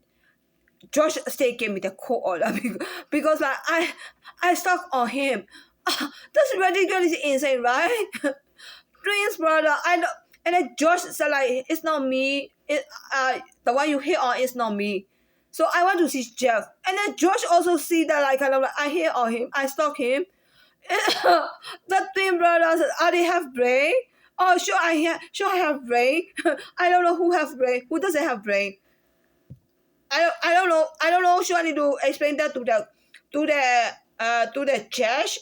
Josh still gave me the court order because like I stuck on him. That's ridiculous insane, right? Twins brother. I don't, and then Josh said like it's not me. The one you hit on is not me. So I want to see Jeff. And then Josh also see that like kind of like I hit on him. I stalk him. The twin brothers are they have brain? Oh sure I have brain. I don't know who have brain. Who doesn't have brain? I don't know. Should I need to explain that to the judge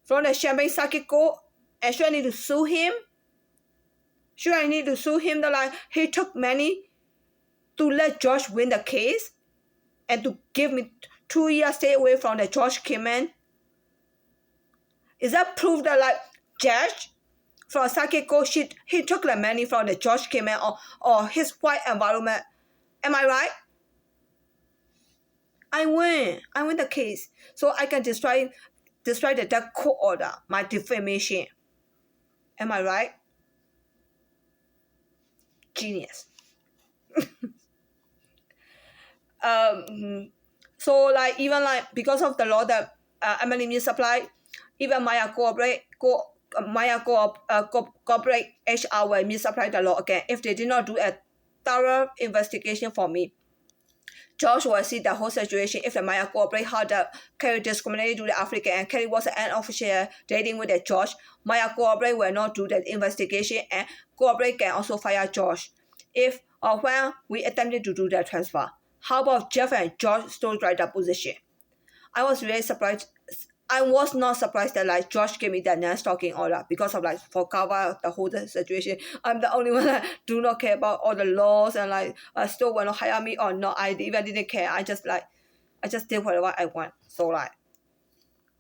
from the Champaign Circuit Court? And should I need to sue him? Should I need to sue him that like he took money to let Josh win the case and to give me 2 years stay away from the Josh Kimman? Is that proof that like judge from Circuit Court he took the money from the Josh Kimman or his white environment? Am I right? I win the case. So I can destroy the court order, my defamation. Am I right? Genius. So like even like because of the law that Emily misapplied, even Meijer corporate HR will misapply the law again if they did not do a thorough investigation for me. Josh will see the whole situation if the Meijer corporate had Kerry discriminated to the African and Kerry was an official dating with the Josh. Meijer corporate will not do the investigation and corporate can also fire Josh if or when we attempted to do the transfer. How about Jeff and Josh still drive that position? I was really surprised. I was not surprised that like Josh gave me that non-stalking order because of like for cover the whole situation. I'm the only one that do not care about all the laws and like still want to hire me or not. I even didn't care. I just did whatever I want. So like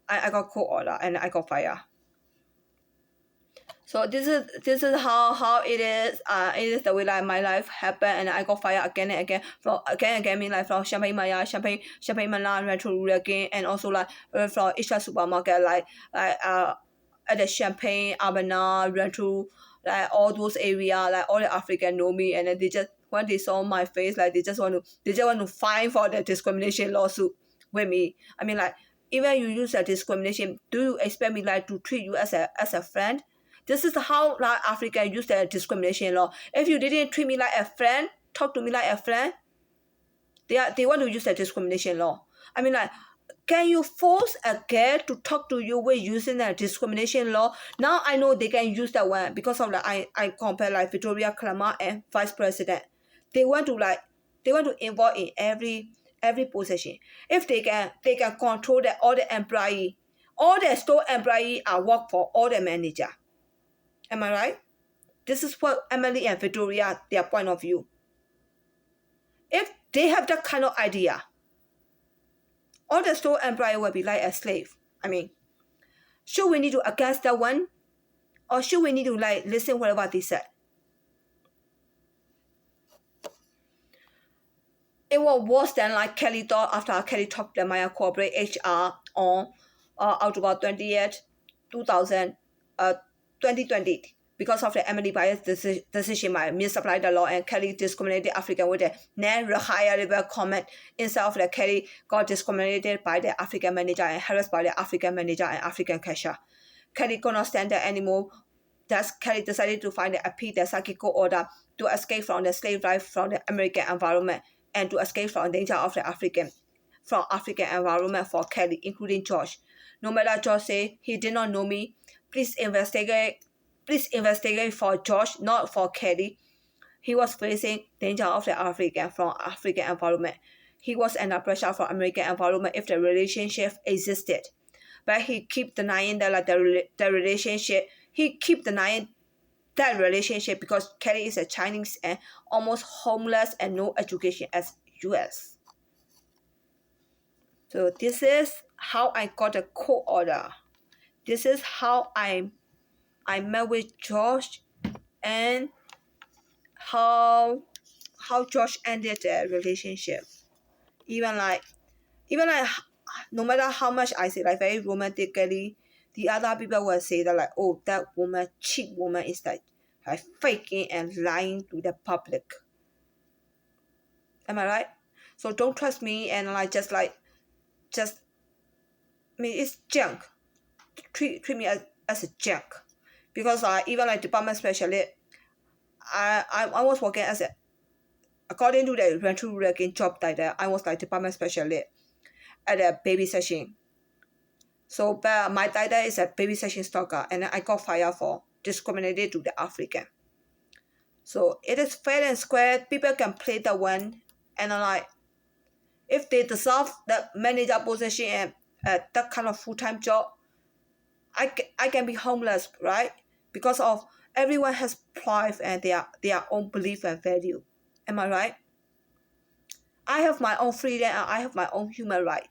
I got court order and I got fired. So this is how it is. It is the way like my life happened, and I got fired again and again from again and again. Mean like from Champaign Meijer, Champaign Meijer Retro again, and also like from each supermarket like at the Champaign, Abana, Retro, like all those area, like all the African know me, and then they just when they saw my face, like they just want to fine for the discrimination lawsuit with me. I mean like even you use a discrimination, do you expect me like to treat you as a friend? This is how like Africa use the discrimination law. If you didn't treat me like a friend, talk to me like a friend, they want to use the discrimination law. I mean like can you force a girl to talk to you with using the discrimination law? Now I know they can use that one because of like I compare like Victoria Clamart and Vice President. They want to involve in every position. If they can control all the employee, all the store employee are work for all the manager. Am I right? This is what Emily and Victoria, their point of view. If they have that kind of idea, all the store employee will be like a slave. I mean, Should we need to against that one? Or should we need to like listen whatever they said? It was worse than like Kelly thought after Kelly talked to Meijer corporate HR on October 20th, 2000, 2020. Because of the Emily Bias decision, Meijer misapplied the law and Kelly discriminated African with a higher level comment instead of the Kelly got discriminated by the African manager and harassed by the African manager and African cashier. Kelly could not stand there anymore. Thus, Kelly decided to find and appeal the Sakiko order to escape from the slave life from the American environment and to escape from danger of the African environment for Kelly, including George. No matter George say he did not know me, please investigate for George, not for Kelly. He was facing danger of the African environment. He was under pressure from American environment if the relationship existed. But he keep denying that the relationship. He keep denying that relationship because Kelly is a Chinese and almost homeless and no education as US. So this is how I got a court order. This is how I met with George and how George ended the relationship. Even like no matter how much I say like very romantically, the other people will say that like, oh, that woman, cheap woman is like faking and lying to the public. Am I right? So don't trust me and like just I mean it's junk. Treat me as a junk. Because even like department specialist, I was working as a according to the rental again job title, I was like department specialist at a baby session. So but my title is a baby session stalker and I got fired for discriminated to the African. So it is fair and square. People can play the one and like if they deserve the manager position and that kind of full-time job, I can be homeless, right? Because of everyone has pride and their own belief and value. Am I right? I have my own freedom and I have my own human right.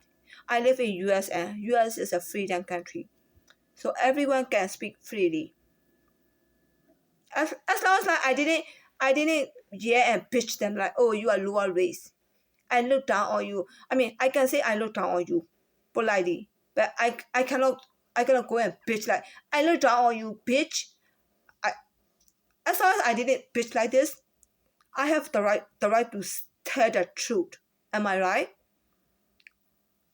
I live in US and US is a freedom country. So everyone can speak freely. As long as like I didn't yell and pitch them like, oh, you are lower race. I look down on you. I mean I can say I look down on you politely. But I cannot go and bitch like I look down on you, bitch. As long as I didn't bitch like this, I have the right to tell the truth. Am I right?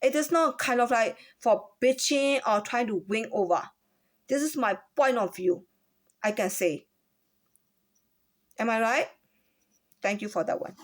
It is not kind of like for bitching or trying to win over. This is my point of view. I can say. Am I right? Thank you for that one.